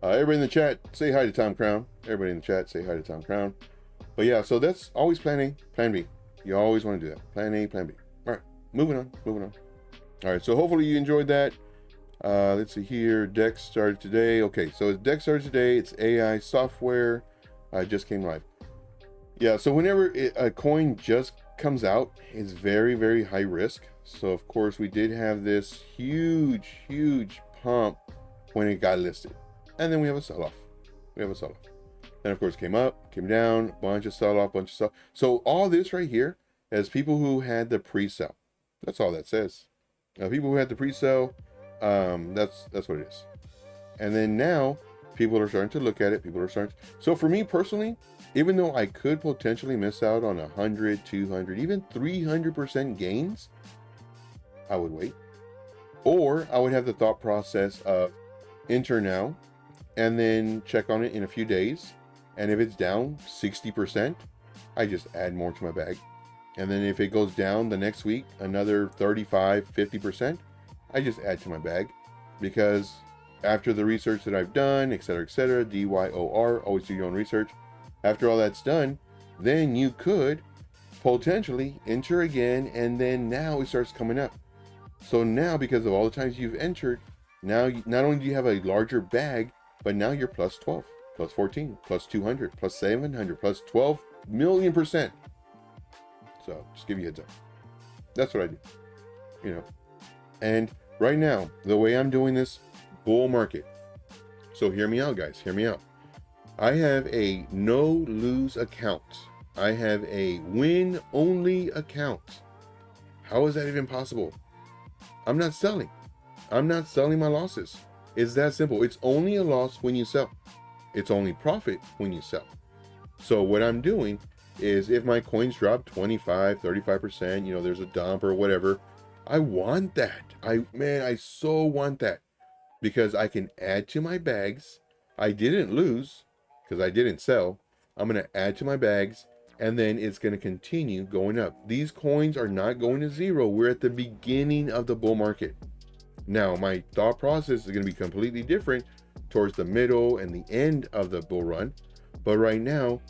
Everybody in the chat, say hi to Tom Crown. Everybody in the chat, say hi to Tom Crown. But yeah, so that's always plan A, plan B. You always want to do that. Plan A, plan B. All right, moving on. All right, so hopefully you enjoyed that. Let's see here. DEX started today. Okay, so DEX started today. It's AI software. Just came live. Yeah, so whenever a coin just comes out, it's very, very high risk. So of course we did have this huge pump when it got listed, and then we have a sell-off. Then of course came up, came down, bunch of sell-off. So all this right here is people who had the pre-sell. That's all that says. People who had the pre-sell. That's what it is. And then now people are starting to look at it. So for me personally, even though I could potentially miss out on 100, 200, even 300% gains, I would wait. Or I would have the thought process of enter now and then check on it in a few days. And if it's down 60%, I just add more to my bag. And then if it goes down the next week, another 35, 50%, I just add to my bag, because after the research that I've done, etc., DYOR, always do your own research. After all that's done, then you could potentially enter again, and then now it starts coming up. So now, because of all the times you've entered, now not only do you have a larger bag, but now you're plus 12, plus 14, plus 200, plus 700, plus 12 million%. So just give you a heads up. That's what I do, you know. And right now, the way I'm doing this bull market, so hear me out, guys, hear me out. I have a no lose account. I have a win only account. How is that even possible? I'm not selling my losses. It's that simple. It's only a loss when you sell. It's only profit when you sell. So what I'm doing is if my coins drop 25, 35%, you know, there's a dump or whatever, I want that. I so want that because I can add to my bags. I didn't lose because I didn't sell. I'm going to add to my bags and then it's going to continue going up. These coins are not going to zero. We're at the beginning of the bull market. Now, my thought process is going to be completely different towards the middle and the end of the bull run. But right now,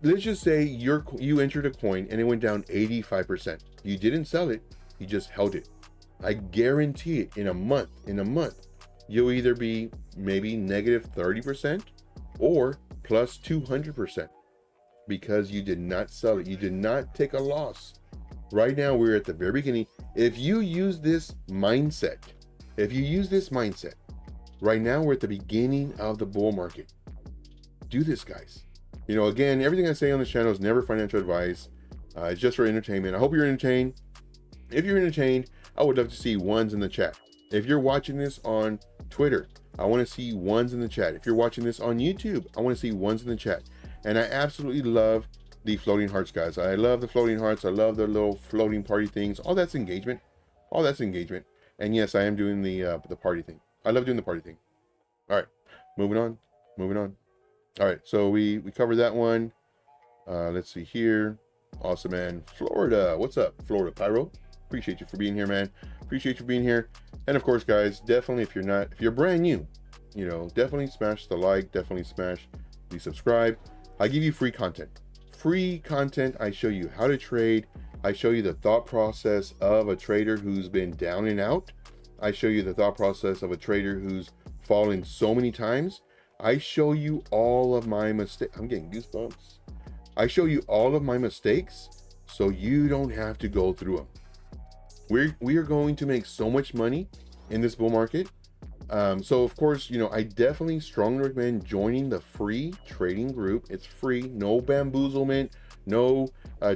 let's just say you entered a coin and it went down 85%. You didn't sell it, you just held it. I guarantee it, in a month, you'll either be maybe negative 30% or plus 200% because you did not sell it. You did not take a loss. Right now, we're at the very beginning. If you use this mindset, right now we're at the beginning of the bull market. Do this, guys. You know, again, everything I say on this channel is never financial advice. It's just for entertainment. I hope you're entertained. If you're entertained, I would love to see ones in the chat. If you're watching this on Twitter, I want to see ones in the chat. If you're watching this on YouTube, I want to see ones in the chat. And I absolutely love the floating hearts, guys. I love the floating hearts. I love the little floating party things. All that's engagement. And yes, I am doing the party thing. I love doing the party thing. All right, moving on. All right, so we covered that one. Let's see here. Awesome, man. Florida, what's up, Florida Pyro? Appreciate you for being here, man. Appreciate you being here. And of course, guys, definitely if you're brand new, you know, definitely smash the like, definitely smash the subscribe. I give you free content. I show you how to trade. I show you the thought process of a trader who's been down and out. I show you the thought process of a trader who's fallen so many times. I show you all of my mistakes. I'm getting goosebumps. I show you all of my mistakes so you don't have to go through them. We are going to make so much money in this bull market. So of course, you know, I definitely strongly recommend joining the free trading group. It's free, no bamboozlement, no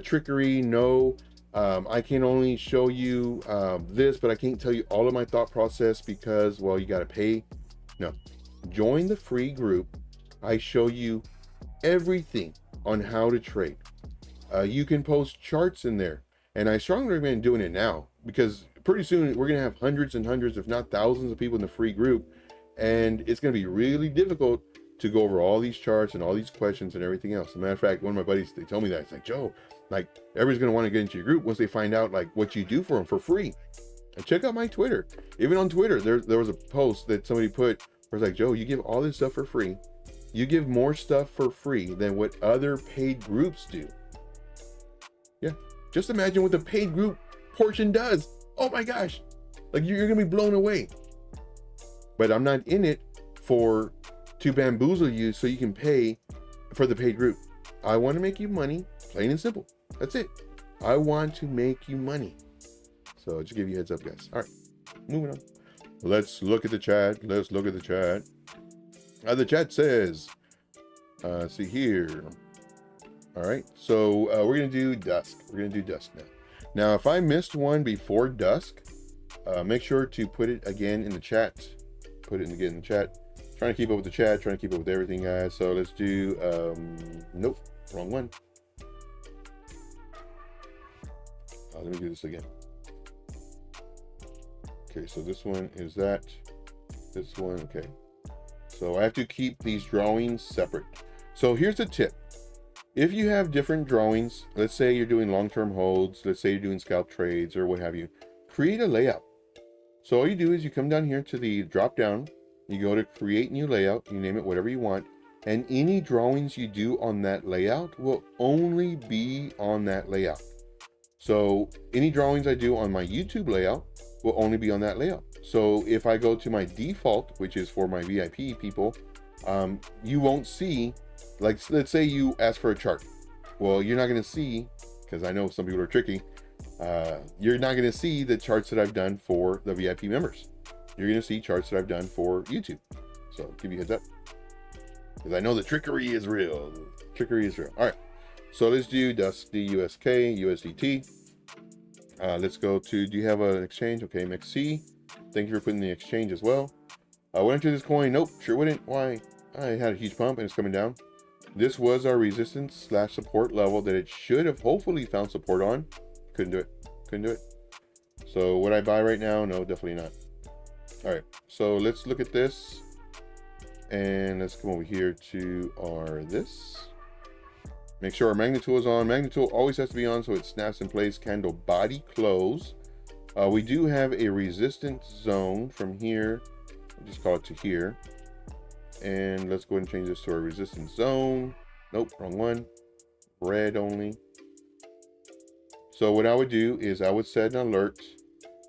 trickery, no, I can only show you this, but I can't tell you all of my thought process because, well, you got to pay. No, join the free group. I show you everything on how to trade. You can post charts in there, and I strongly recommend doing it now because pretty soon we're going to have hundreds and hundreds, if not thousands of people in the free group. And it's going to be really difficult to go over all these charts and all these questions and everything else. As a matter of fact, one of my buddies, they told me that. It's like, Joe, like everybody's going to want to get into your group once they find out like what you do for them for free. And check out my Twitter. Even on Twitter, there was a post that somebody put where it's like, Joe, you give all this stuff for free. You give more stuff for free than what other paid groups do. Yeah, just imagine what the paid group portion does. Oh my gosh, like you're gonna be blown away. But I'm not in it to bamboozle you so you can pay for the paid group. I want to make you money, plain and simple. That's it. I want to make you money. So just give you a heads up, guys. All right, moving on. Let's look at the chat. The chat says, see here. All right, so we're gonna do dusk. Now. Now, if I missed one before dusk, make sure to put it again in the chat. Trying to keep up with the chat, trying to keep up with everything, guys. So let's do, nope, wrong one. Let me do this again. Okay, so this one is that. This one, okay. So I have to keep these drawings separate. So here's a tip. If you have different drawings, let's say you're doing long-term holds, let's say you're doing scalp trades or what have you, create a layout. So all you do is you come down here to the drop down, you go to create new layout, you name it whatever you want, and any drawings you do on that layout will only be on that layout. So any drawings I do on my YouTube layout will only be on that layout. So if I go to my default, which is for my VIP people, you won't see, like, let's say you ask for a chart. Well, you're not going to see, because I know some people are tricky, you're not going to see the charts that I've done for the VIP members. You're going to see charts that I've done for YouTube. So give you a heads up, because I know the trickery is real. All right, so let's do Dusty USK, USDT. Let's go to, do you have an exchange? Okay, MEXC. Thank you for putting the exchange as well. Would enter this coin? Nope, sure wouldn't. Why? I had a huge pump and it's coming down. This was our resistance / support level that it should have hopefully found support on. Couldn't do it. Couldn't do it. So would I buy right now? No, definitely not. All right, so let's look at this. And let's come over here to our this. Make sure our magnet tool is on. Magnet tool always has to be on so it snaps in place. Candle body close. We do have a resistance zone from here. I'll just call it to here. And let's go ahead and change this to our resistance zone. Nope, wrong one. Red only. So what I would do is I would set an alert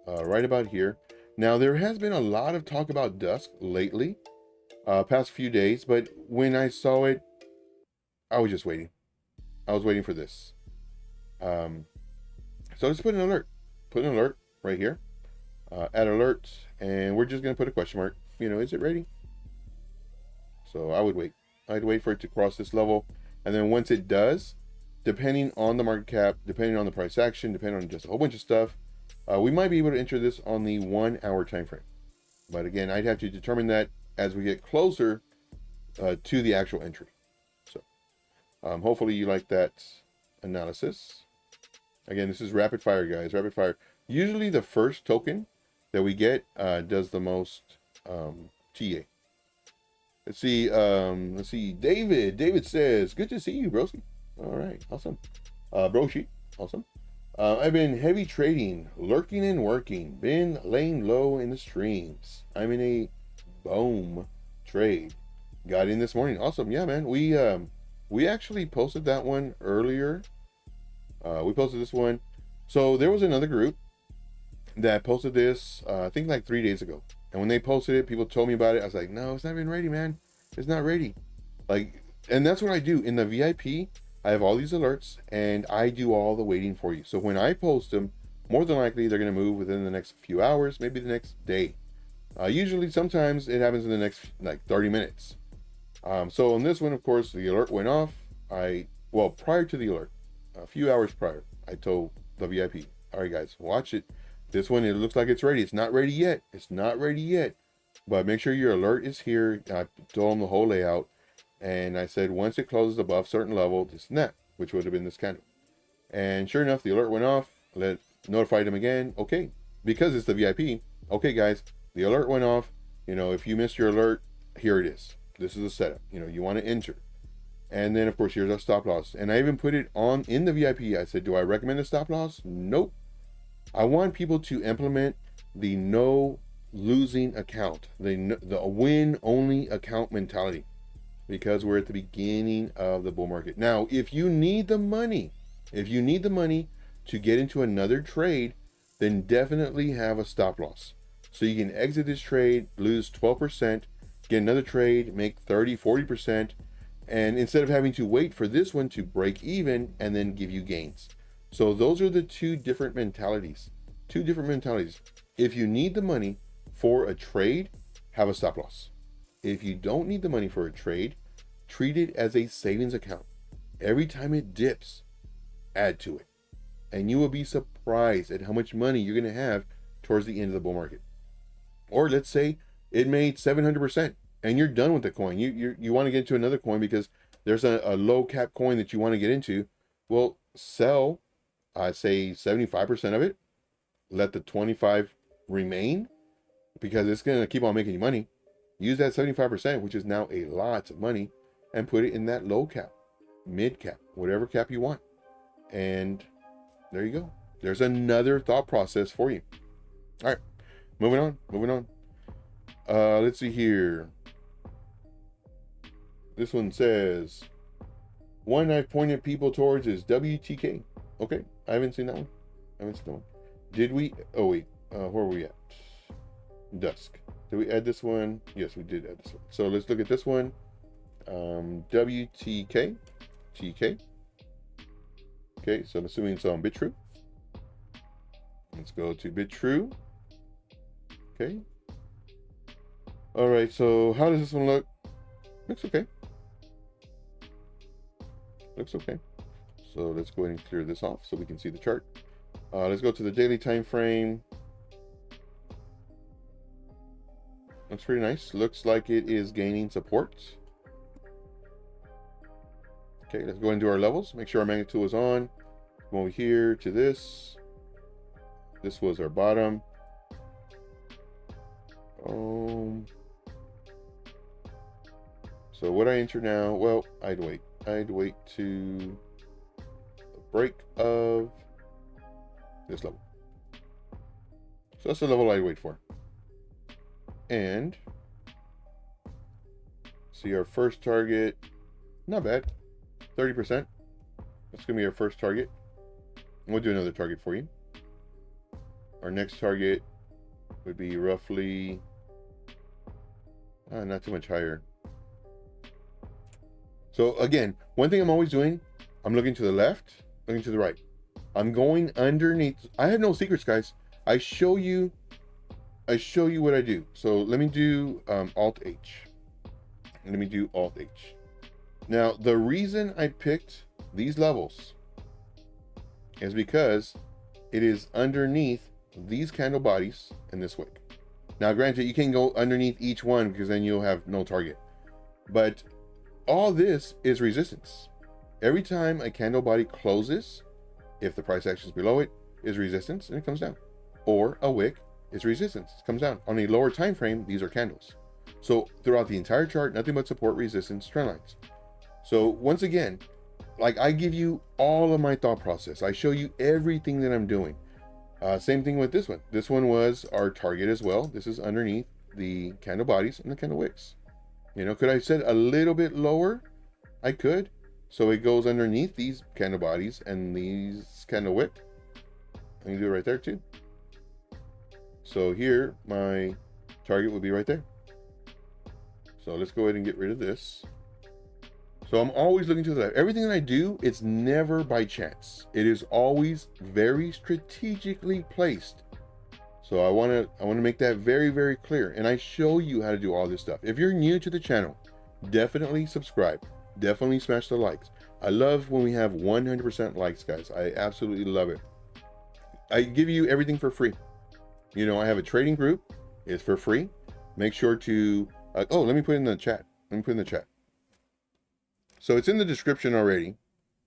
right about here. Now there has been a lot of talk about dusk lately, past few days, but when I saw it, I was just waiting. I was waiting for this. So let's put an alert. Put an alert right here. Add alert, and we're just gonna put a question mark. You know, is it ready? So I would wait. I'd wait for it to cross this level, and then once it does, depending on the market cap, depending on the price action, depending on just a whole bunch of stuff, we might be able to enter this on the 1 hour time frame. But again, I'd have to determine that as we get closer to the actual entry. So hopefully you like that analysis. Again, this is rapid fire, guys. Rapid fire. Usually the first token that we get does the most TA. Let's see. Let's see. David says, "Good to see you, broski." All right, awesome. Broshi, awesome. I've been heavy trading, lurking and working. Been laying low in the streams. I'm in a boom trade. Got in this morning. Awesome. Yeah, man. We actually posted that one earlier. We posted this one. So there was another group that posted this, I think like 3 days ago. And when they posted it, people told me about it. I was like, no, it's not even ready, man. It's not ready. Like, and that's what I do in the VIP. I have all these alerts and I do all the waiting for you. So when I post them, more than likely they're going to move within the next few hours, maybe the next day. Usually, sometimes it happens in the next like 30 minutes. So on this one, of course, the alert went off. Well, prior to the alert, a few hours prior, I told the VIP, all right, guys, watch it. This one, it looks like it's ready. It's not ready yet. It's not ready yet. But make sure your alert is here. I told them the whole layout. And I said, once it closes above certain level, this and that, which would have been this candle. And sure enough, the alert went off. Notified them again. Okay, because it's the VIP. Okay, guys, the alert went off. You know, if you missed your alert, here it is. This is the setup. You know, you want to enter. And then, of course, here's our stop loss. And I even put it on in the VIP. I said, do I recommend a stop loss? Nope. I want people to implement the no losing account, the win only account mentality, because we're at the beginning of the bull market. Now, if you need the money to get into another trade, then definitely have a stop loss. So you can exit this trade, lose 12%, get another trade, make 30, 40%. And instead of having to wait for this one to break even and then give you gains. So those are the two different mentalities. If you need the money for a trade, have a stop loss. If you don't need the money for a trade, treat it as a savings account. Every time it dips, add to it. And you will be surprised at how much money you're going to have towards the end of the bull market. Or let's say it made 700% and you're done with the coin. You want to get into another coin because there's a low cap coin that you want to get into. Well, sell, say 75% of it. Let the 25 remain because it's going to keep on making you money. Use that 75%, which is now a lot of money, and put it in that low cap, mid cap, whatever cap you want. And there you go. There's another thought process for you. All right, moving on. Let's see here. This one says, one I've pointed people towards is WTK. Okay, I haven't seen that one. Did we? Oh wait, where were we at? Dusk. Did we add this one? Yes, we did add this one. So let's look at this one. WTK. TK. Okay, so I'm assuming it's on BitTrue. Let's go to BitTrue. Okay. All right, so how does this one look? Looks okay. So let's go ahead and clear this off so we can see the chart. Let's go to the daily time frame. Looks pretty nice. Looks like it is gaining support. Okay, let's go into our levels. Make sure our magnet tool is on. Come over here to this. This was our bottom. So what I enter now, well, I'd wait to the break of this level. So that's the level I'd wait for. And see our first target, not bad, 30%. That's gonna be our first target. And we'll do another target for you. Our next target would be roughly, not too much higher. So again, one thing I'm always doing, I'm looking to the left, looking to the right. I'm going underneath. I have no secrets, guys. I show you what I do. So let me do Alt H. Let me do Alt H. Now, the reason I picked these levels is because it is underneath these candle bodies in this wick. Now, granted, you can go underneath each one because then you'll have no target. But all this is resistance. Every time a candle body closes, if the price action is below it, is resistance and it comes down. Or a wick is resistance, it comes down. On a lower time frame, these are candles. So throughout the entire chart, nothing but support, resistance, trend lines. So once again, like I give you all of my thought process. I show you everything that I'm doing. Same thing with this one. This one was our target as well. This is underneath the candle bodies and the candle wicks. You know, could I set a little bit lower? I could. So it goes underneath these candle bodies and these candle wick. I can do it right there too. So here, my target would be right there. So let's go ahead and get rid of this. So I'm always looking to the left. Everything that I do, it's never by chance. It is always very strategically placed. So I want to make that very, very clear. And I show you how to do all this stuff. If you're new to the channel, definitely subscribe. Definitely smash the likes. I love when we have 100% likes, guys. I absolutely love it. I give you everything for free. You know, I have a trading group. It's for free. Make sure to, oh, let me put it in the chat. Let me put it in the chat. So it's in the description already,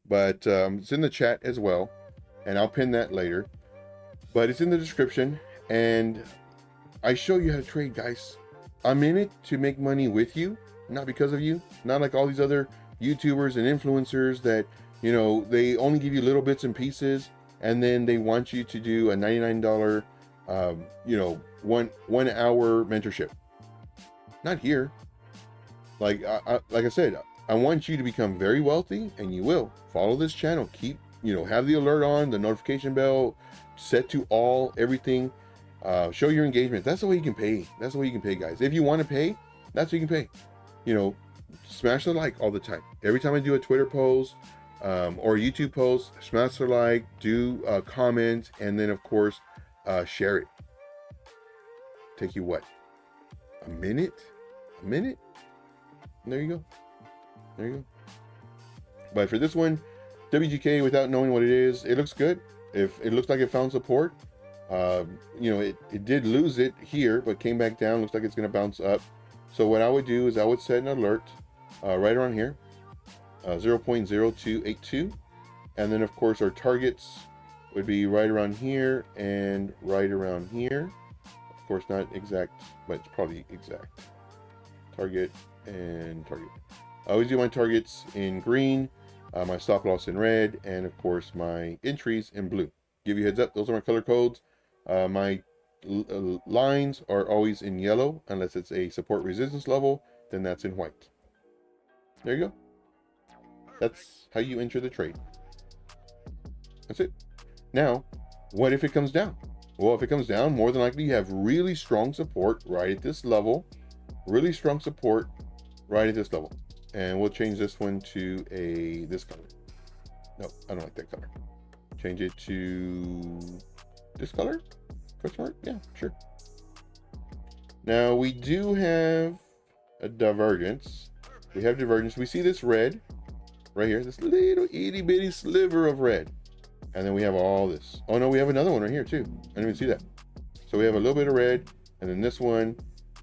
but it's in the chat as well. And I'll pin that later. But it's in the description. And I show you how to trade, guys. I'm in it to make money with you, not because of you. Not like all these other YouTubers and influencers that, you know, they only give you little bits and pieces, and then they want you to do a $99, you know, one hour mentorship. Not here. Like I said, I want you to become very wealthy, and you will. Follow this channel. Keep, you know, have the alert on, the notification bell set to all, everything. Show your engagement. That's the way you can pay. That's the way you can pay, guys. If you want to pay, that's what you can pay. You know, smash the like all the time. Every time I do a Twitter post or a YouTube post, smash the like, do a comment, and then of course share it. Take you what? A minute? A minute? And there you go. There you go. But for this one, WGK, without knowing what it is, it looks good. If it looks like it found support, you know, it did lose it here, but came back down. Looks like it's going to bounce up. So what I would do is I would set an alert right around here, 0.0282. And then of course our targets would be right around here and right around here. Of course, not exact, but it's probably exact. Target and target. I always do my targets in green, my stop loss in red, and of course my entries in blue. Give you a heads up, those are my color codes. My lines are always in yellow, unless it's a support resistance level, then that's in white. There you go. That's how you enter the trade. That's it. Now, what if it comes down? Well, if it comes down, more than likely you have really strong support right at this level. Really strong support right at this level. And we'll change this one to this color. No, I don't like that color. Change it to this color? Question mark? Yeah, sure. Now we do have a divergence. We have divergence. We see this red right here, this little itty bitty sliver of red. And then we have all this. Oh no, we have another one right here too. I didn't even see that. So we have a little bit of red, and then this one,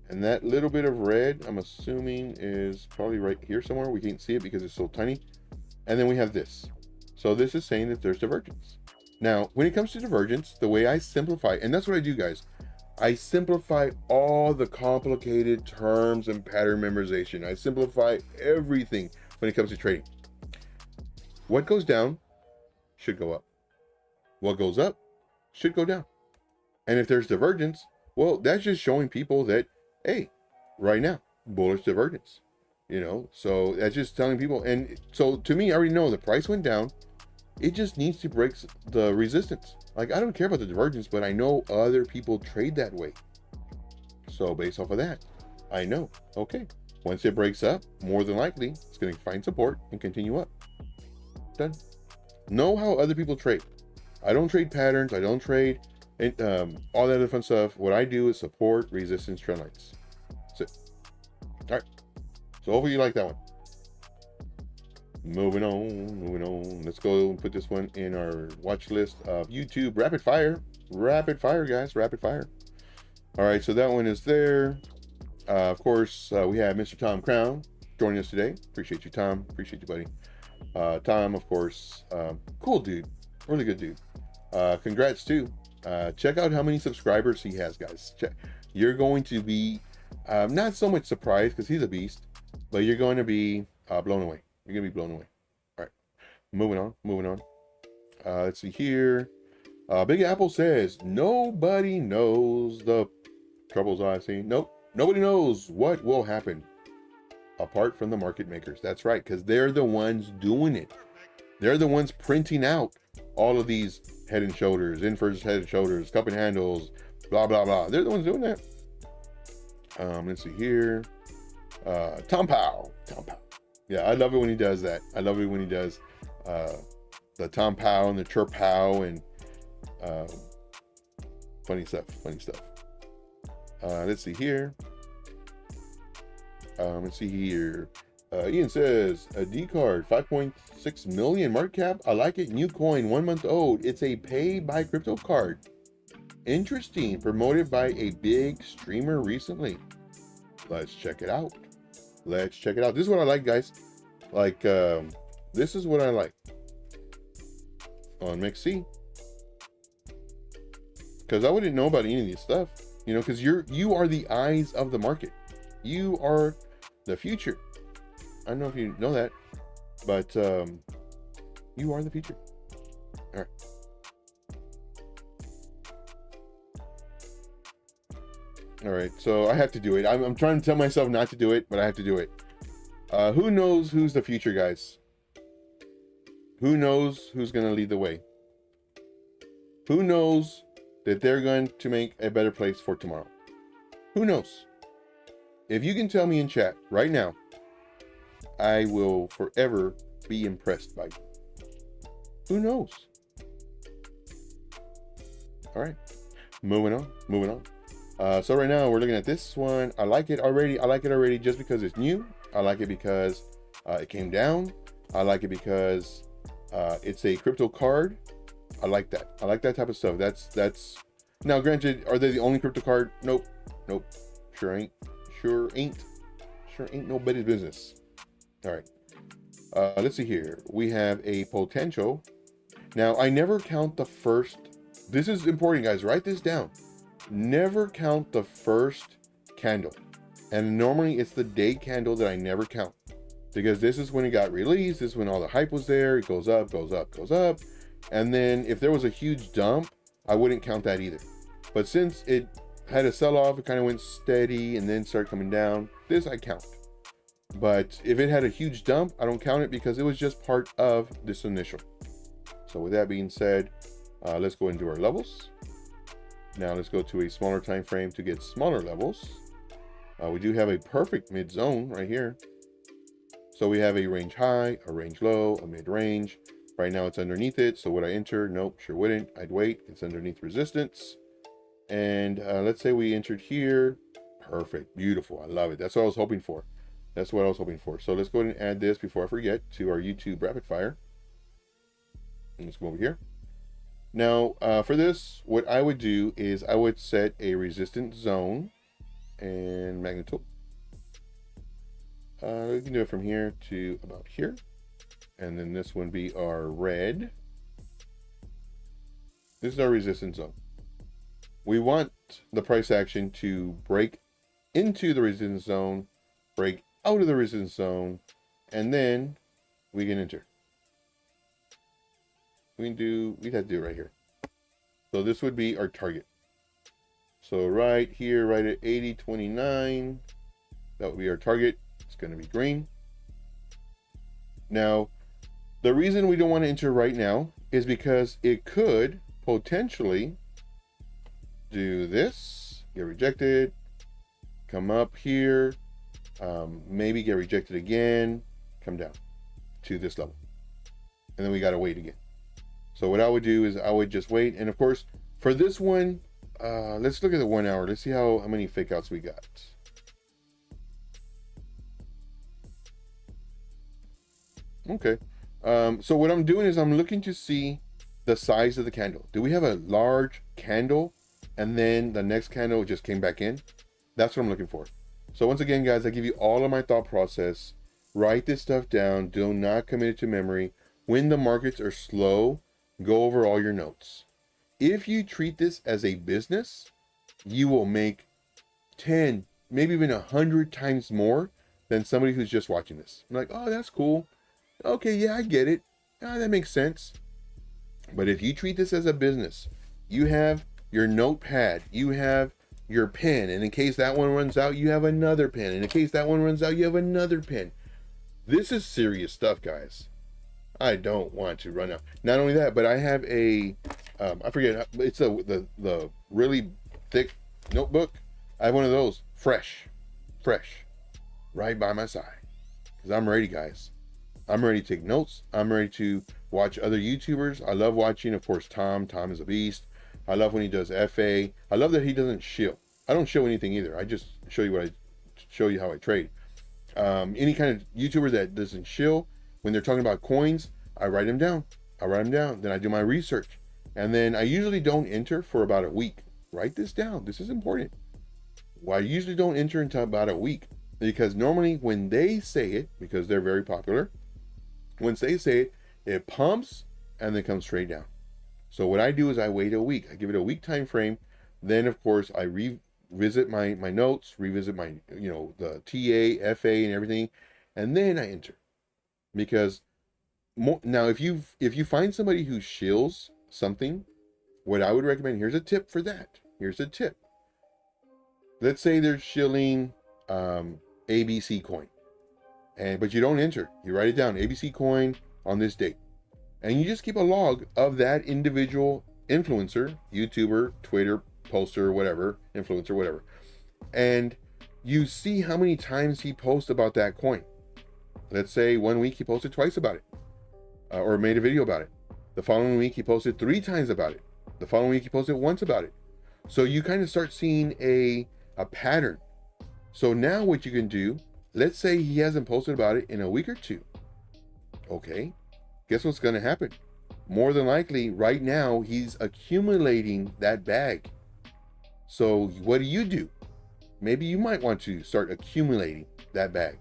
And that little bit of red, I'm assuming, is probably right here somewhere. We can't see it because it's so tiny. And then we have this. So this is saying that there's divergence. Now, when it comes to divergence, the way I simplify, and that's what I do, guys, I simplify all the complicated terms and pattern memorization. I simplify everything when it comes to trading. What goes down should go up. What goes up should go down. And if there's divergence, well, that's just showing people that, hey, right now, bullish divergence. You know, so that's just telling people. And so to me, I already know the price went down. It just needs to break the resistance. Like, I don't care about the divergence, but I know other people trade that way. So based off of that, I know, okay, once it breaks up, more than likely, it's going to find support and continue up. Done. Know how other people trade. I don't trade patterns. I don't trade all that other fun stuff. What I do is support, resistance, trend lines. That's it. All right. So hopefully you like that one. Moving on. Let's go and put this one in our watch list of YouTube rapid fire. Rapid fire, guys. Rapid fire. All right. So that one is there. Of course, we have Mr. Tom Crown joining us today. Appreciate you, Tom. Appreciate you, buddy. Tom, of course, cool dude. Really good dude. Congrats too. Check out how many subscribers he has, guys. You're going to be not so much surprised because he's a beast, but you're going to be blown away. You're going to be blown away. All right. Moving on. Let's see here. Big Apple says, nobody knows the troubles I've seen. Nope. Nobody knows what will happen apart from the market makers. That's right, because they're the ones doing it. They're the ones printing out all of these head and shoulders, inverse head and shoulders, cup and handles, blah, blah, blah. They're the ones doing that. Let's see here. Tom Powell. Yeah, I love it when he does that. I love it when he does the Tom Powell and the Chirp Powell and funny stuff. Let's see here. Ian says, a D card, 5.6 million market cap. I like it. New coin, 1 month old. It's a pay by crypto card. Interesting. Promoted by a big streamer recently. Let's check it out. This is what I like, guys. Like, this is what I like on MEXC. Because I wouldn't know about any of this stuff, you know, because you are the eyes of the market. You are the future. I don't know if you know that, but you are the future. All right. All right, so I have to do it. I'm trying to tell myself not to do it, but I have to do it. Who knows who's the future, guys? Who knows who's going to lead the way? Who knows that they're going to make a better place for tomorrow? Who knows? If you can tell me in chat right now, I will forever be impressed by you. Who knows? All right, moving on. So right now we're looking at this one. I like it already just because it's new. I like it because it came down. I like it because it's a crypto card. I like that. I like that type of stuff. That's now granted, are they the only crypto card? Nope. Sure ain't nobody's business. All right. Let's see here. We have a potential. Now I never count the first. This is important, guys. Write this down. Never count the first candle. And normally it's the day candle that I never count, because this is when it got released. This is when all the hype was there. It goes up. And then if there was a huge dump, I wouldn't count that either. But since it had a sell-off, it kind of went steady and then started coming down. This I count. But if it had a huge dump, I don't count it because it was just part of this initial. So with that being said, let's go into our levels. Now let's go to a smaller time frame to get smaller levels. We do have a perfect mid zone right here. So we have a range high, a range low, a mid range. Right now it's underneath it. So would I enter? Nope, sure wouldn't. I'd wait. It's underneath resistance. And let's say we entered here. Perfect, beautiful. I love it. That's what I was hoping for. So let's go ahead and add this before I forget to our YouTube rapid fire. And let's go over here. Now, for this, what I would do is I would set a resistance zone and magnet tool. We can do it from here to about here. And then this one be our red. This is our resistance zone. We want the price action to break into the resistance zone, break out of the resistance zone, and then we can enter. We'd have to do it right here. So this would be our target. So right here, right at 80.29, that would be our target. It's going to be green. Now, the reason we don't want to enter right now is because it could potentially do this, get rejected, come up here, maybe get rejected again, come down to this level. And then we got to wait again. So what I would do is I would just wait. And of course, for this one, let's look at the 1 hour. Let's see how many fake outs we got. Okay. So what I'm doing is I'm looking to see the size of the candle. Do we have a large candle and then the next candle just came back in? That's what I'm looking for. So once again, guys, I give you all of my thought process. Write this stuff down. Do not commit it to memory. When the markets are slow, go over all your notes. If you treat this as a business, you will make 10, maybe even 100 times more than somebody who's just watching this. I'm like, oh, that's cool. Okay, yeah, I get it. That makes sense. But if you treat this as a business, you have your notepad, you have your pen, and in case that one runs out, you have another pen. And in case that one runs out, you have another pen. This is serious stuff, guys. I don't want to run out. Not only that, but I have a, I forget, it's the really thick notebook. I have one of those, fresh, right by my side. Because I'm ready, guys. I'm ready to take notes. I'm ready to watch other YouTubers. I love watching, of course, Tom. Tom is a beast. I love when he does FA. I love that he doesn't shill. I don't show anything either. I just show you how I trade. Any kind of YouTuber that doesn't shill, when they're talking about coins, I write them down. Then I do my research. And then I usually don't enter for about a week. Write this down. This is important. Well, I usually don't enter until about a week. Because normally when they say it, because they're very popular, once they say it, it pumps and then comes straight down. So what I do is I wait a week. I give it a week time frame. Then of course I revisit my notes, revisit my, the TA, FA and everything. And then I enter. Because now if you find somebody who shills something, what I would recommend, here's a tip for that. Here's a tip. Let's say they're shilling ABC coin. But you don't enter. You write it down, ABC coin on this date. And you just keep a log of that individual influencer, YouTuber, Twitter, poster, whatever, influencer, whatever. And you see how many times he posts about that coin. Let's say 1 week he posted twice about it. Or made a video about it. The following week he posted 3 times about it. The following week he posted once about it. So you kind of start seeing a pattern. So now what you can do, let's say he hasn't posted about it in a week or 2. Okay, guess what's going to happen? More than likely, right now, he's accumulating that bag. So what do? Maybe you might want to start accumulating that bag.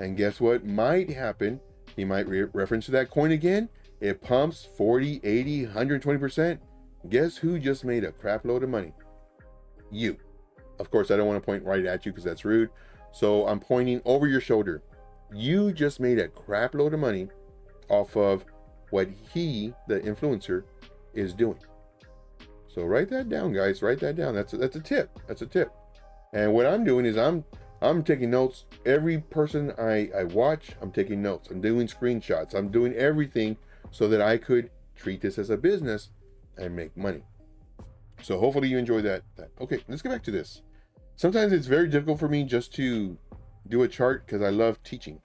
And guess what might happen? He might reference to that coin again. It pumps 40, 80, 120%. Guess who just made a crap load of money? You. Of course, I don't want to point right at you because that's rude. So I'm pointing over your shoulder. You just made a crap load of money off of what he, the influencer, is doing. So write that down, guys. Write that down. That's a tip. That's a tip. And what I'm doing is I'm taking notes. Every person I watch, I'm taking notes. I'm doing screenshots. I'm doing everything so that I could treat this as a business and make money. So hopefully you enjoy that. Okay, let's get back to this. Sometimes it's very difficult for me just to do a chart because I love teaching.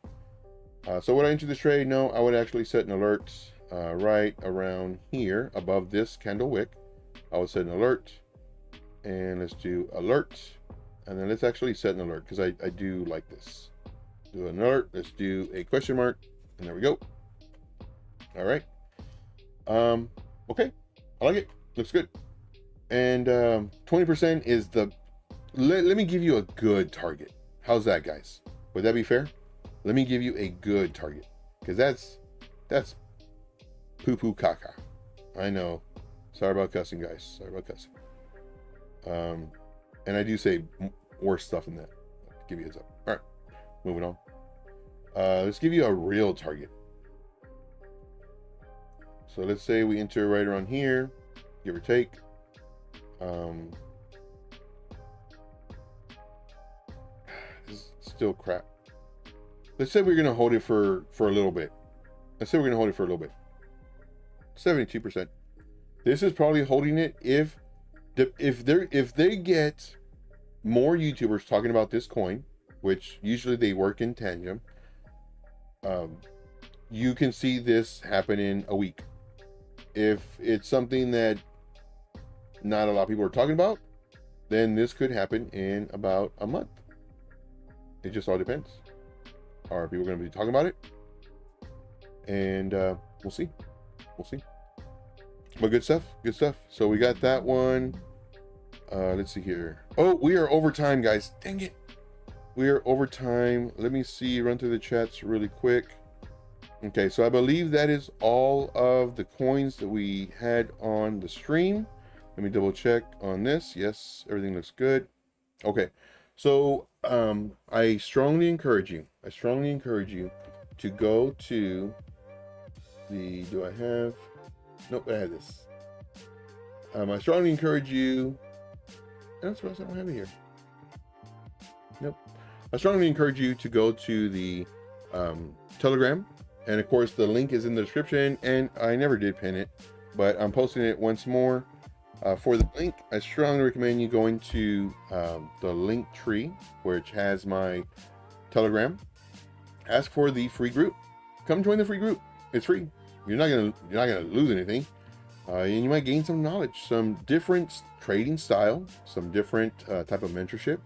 So would I enter this trade? No, I would actually set an alert right around here above this candle wick. I would set an alert, and let's do alert, and then let's actually set an alert because I do like this. Do an alert. Let's do a question mark, and there we go. All right. Okay, I like it. Looks good. And 20% is the let me give you a good target. How's that, guys? Would that be fair? Let me give you a good target, because that's poo-poo caca. I know. Sorry about cussing, guys. Sorry about cussing. And I do say worse stuff than that. I'll give you a heads up. All right, moving on. Let's give you a real target. So let's say we enter right around here, give or take. This is still crap. Let's say we're gonna hold it for a little bit. Let's say we're gonna hold it for a little bit. 72%. This is probably holding it if they get more YouTubers talking about this coin, which usually they work in tandem. You can see this happen in a week. If it's something that not a lot of people are talking about, then this could happen in about a month. It just all depends. Are people going to be talking about it? And we'll see. We'll see. But good stuff. Good stuff. So we got that one. Let's see here. Oh, we are over time, guys. Dang it. We are over time. Let me see. Run through the chats really quick. Okay, so I believe that is all of the coins that we had on the stream. Let me double check on this. Yes, everything looks good. Okay, so I strongly encourage you to go to the, do I have, nope, I have this. I strongly encourage you, that's what I don't have it here. Nope. I strongly encourage you to go to the Telegram. And of course, the link is in the description, and I never did pin it, but I'm posting it once more. For the link, I strongly recommend you going to the link tree, which has my Telegram. Ask for the free group. Come join the free group. It's free. You're not gonna lose anything, and you might gain some knowledge, some different trading style, some different type of mentorship.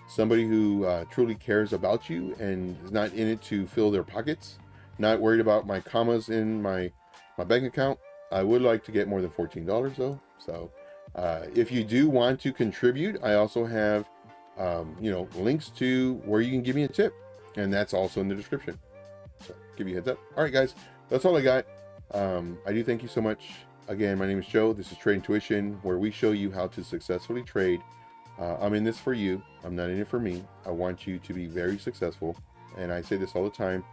Somebody who truly cares about you and is not in it to fill their pockets. Not worried about my commas in my bank account. I would like to get more than $14 though. So if you do want to contribute, I also have links to where you can give me a tip, and that's also in the description. So give you a heads up. All right, guys, that's all I got. I do thank you so much. Again, my name is Joe. This is TradingIntuition, where we show you how to successfully trade. I'm in this for you. I'm not in it for me. I want you to be very successful, and I say this all the time.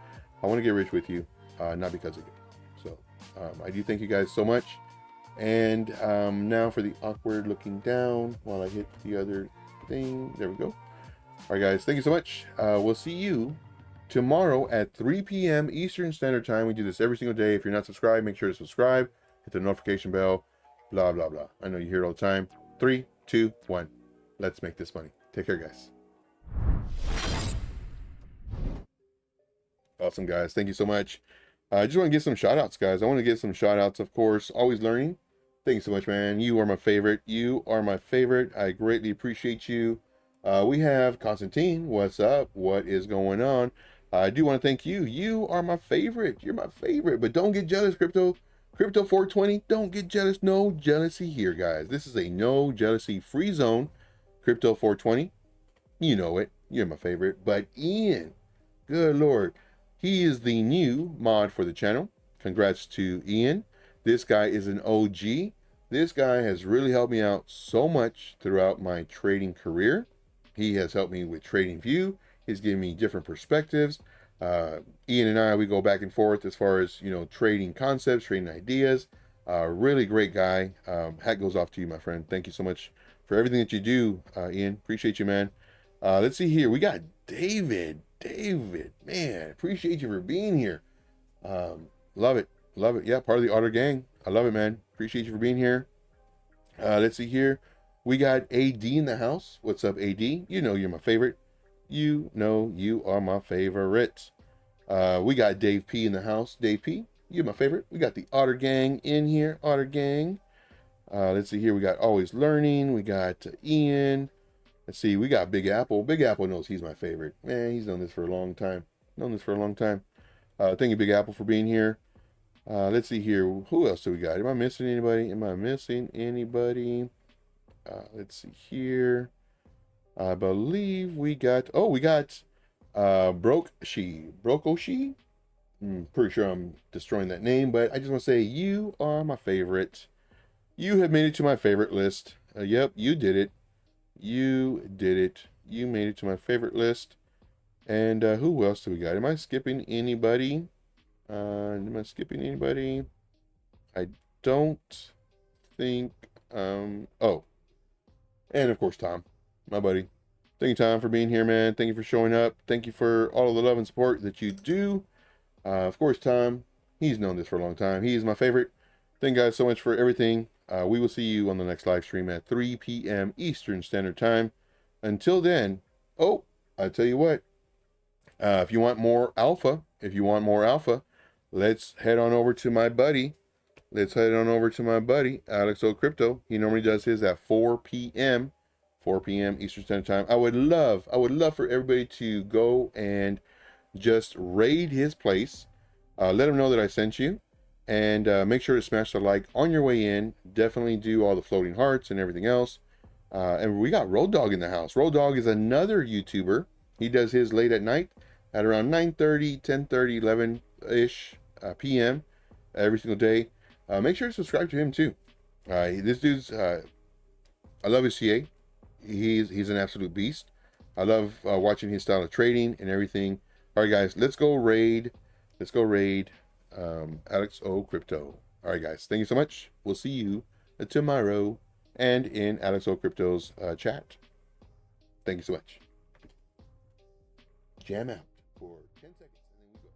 I want to get rich with you, not because of you. So I do thank you guys so much. And now for the awkward looking down while I hit the other thing. There we go. All right, guys, thank you so much. We'll see you tomorrow at 3 p.m. Eastern Standard Time. We do this every single day. If you're not subscribed, make sure to subscribe. Hit the notification bell. Blah, blah, blah. I know you hear it all the time. 3, 2, 1. Let's make this money. Take care, guys. Awesome, guys. Thank you so much. I just want to give some shout outs, guys. I want to give some shout outs, of course. Always learning. Thank you so much, man. You are my favorite. You are my favorite. I greatly appreciate you. We have Constantine. What's up? What is going on? I do want to thank you. You are my favorite. You're my favorite. But don't get jealous, Crypto 420. Don't get jealous. No jealousy here, guys. This is a no jealousy free zone. Crypto 420. You know it. You're my favorite. But Ian, good Lord. He is the new mod for the channel. Congrats to Ian. This guy is an OG. This guy has really helped me out so much throughout my trading career. He has helped me with TradingView. He's given me different perspectives. Ian and I, we go back and forth as far as, trading concepts, trading ideas. Really great guy. Hat goes off to you, my friend. Thank you so much for everything that you do, Ian. Appreciate you, man. Let's see here. We got David, man, appreciate you for being here. Love it. Yeah, part of the Otter gang. I love it, man. Appreciate you for being here. Let's see here. We got AD in the house. What's up, AD? You know you're my favorite. You know you are my favorite. We got Dave P in the house. Dave P, you're my favorite. We got the Otter gang in here. Otter gang. Let's see here. We got Always Learning. We got Ian. Let's see, we got Big Apple. Big Apple knows he's my favorite. Man, he's done this for a long time. Thank you, Big Apple, for being here. Let's see here. Who else do we got? Am I missing anybody? Let's see here. I believe we got, oh, we got Brokoshi. I'm pretty sure I'm destroying that name, but I just want to say you are my favorite. You have made it to my favorite list. Yep, you did it. You did it. You made it to my favorite list. And who else do we got? Am I skipping anybody? Am I skipping anybody? I don't think. Oh, and of course, Tom, my buddy. Thank you, Tom, for being here, man. Thank you for showing up. Thank you for all of the love and support that you do. Of course, Tom, he's known this for a long time. He is my favorite. Thank you guys so much for everything. We will see you on the next live stream at 3 p.m. Eastern Standard Time. Until then, oh, I tell you what, if you want more alpha, let's head on over to my buddy. Let's head on over to my buddy, Alex O Crypto. He normally does his at 4 p.m. Eastern Standard Time. I would love for everybody to go and just raid his place. Let him know that I sent you. And make sure to smash the like on your way in. Definitely do all the floating hearts and everything else. And we got Road Dog in the house. Road Dog is another YouTuber. He does his late at night at around 9:30, 10:30, 11-ish p.m. every single day. Make sure to subscribe to him too. This dude's, I love his CA. He's an absolute beast. I love watching his style of trading and everything. All right, guys, let's go raid. Alex O Crypto. All right, guys, thank you so much. We'll see you tomorrow and in Alex O Crypto's chat. Thank you so much. Jam out for 10 seconds and then we go.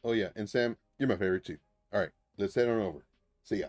Oh yeah, and Sam, you're my favorite too. All right, let's head on over. See ya.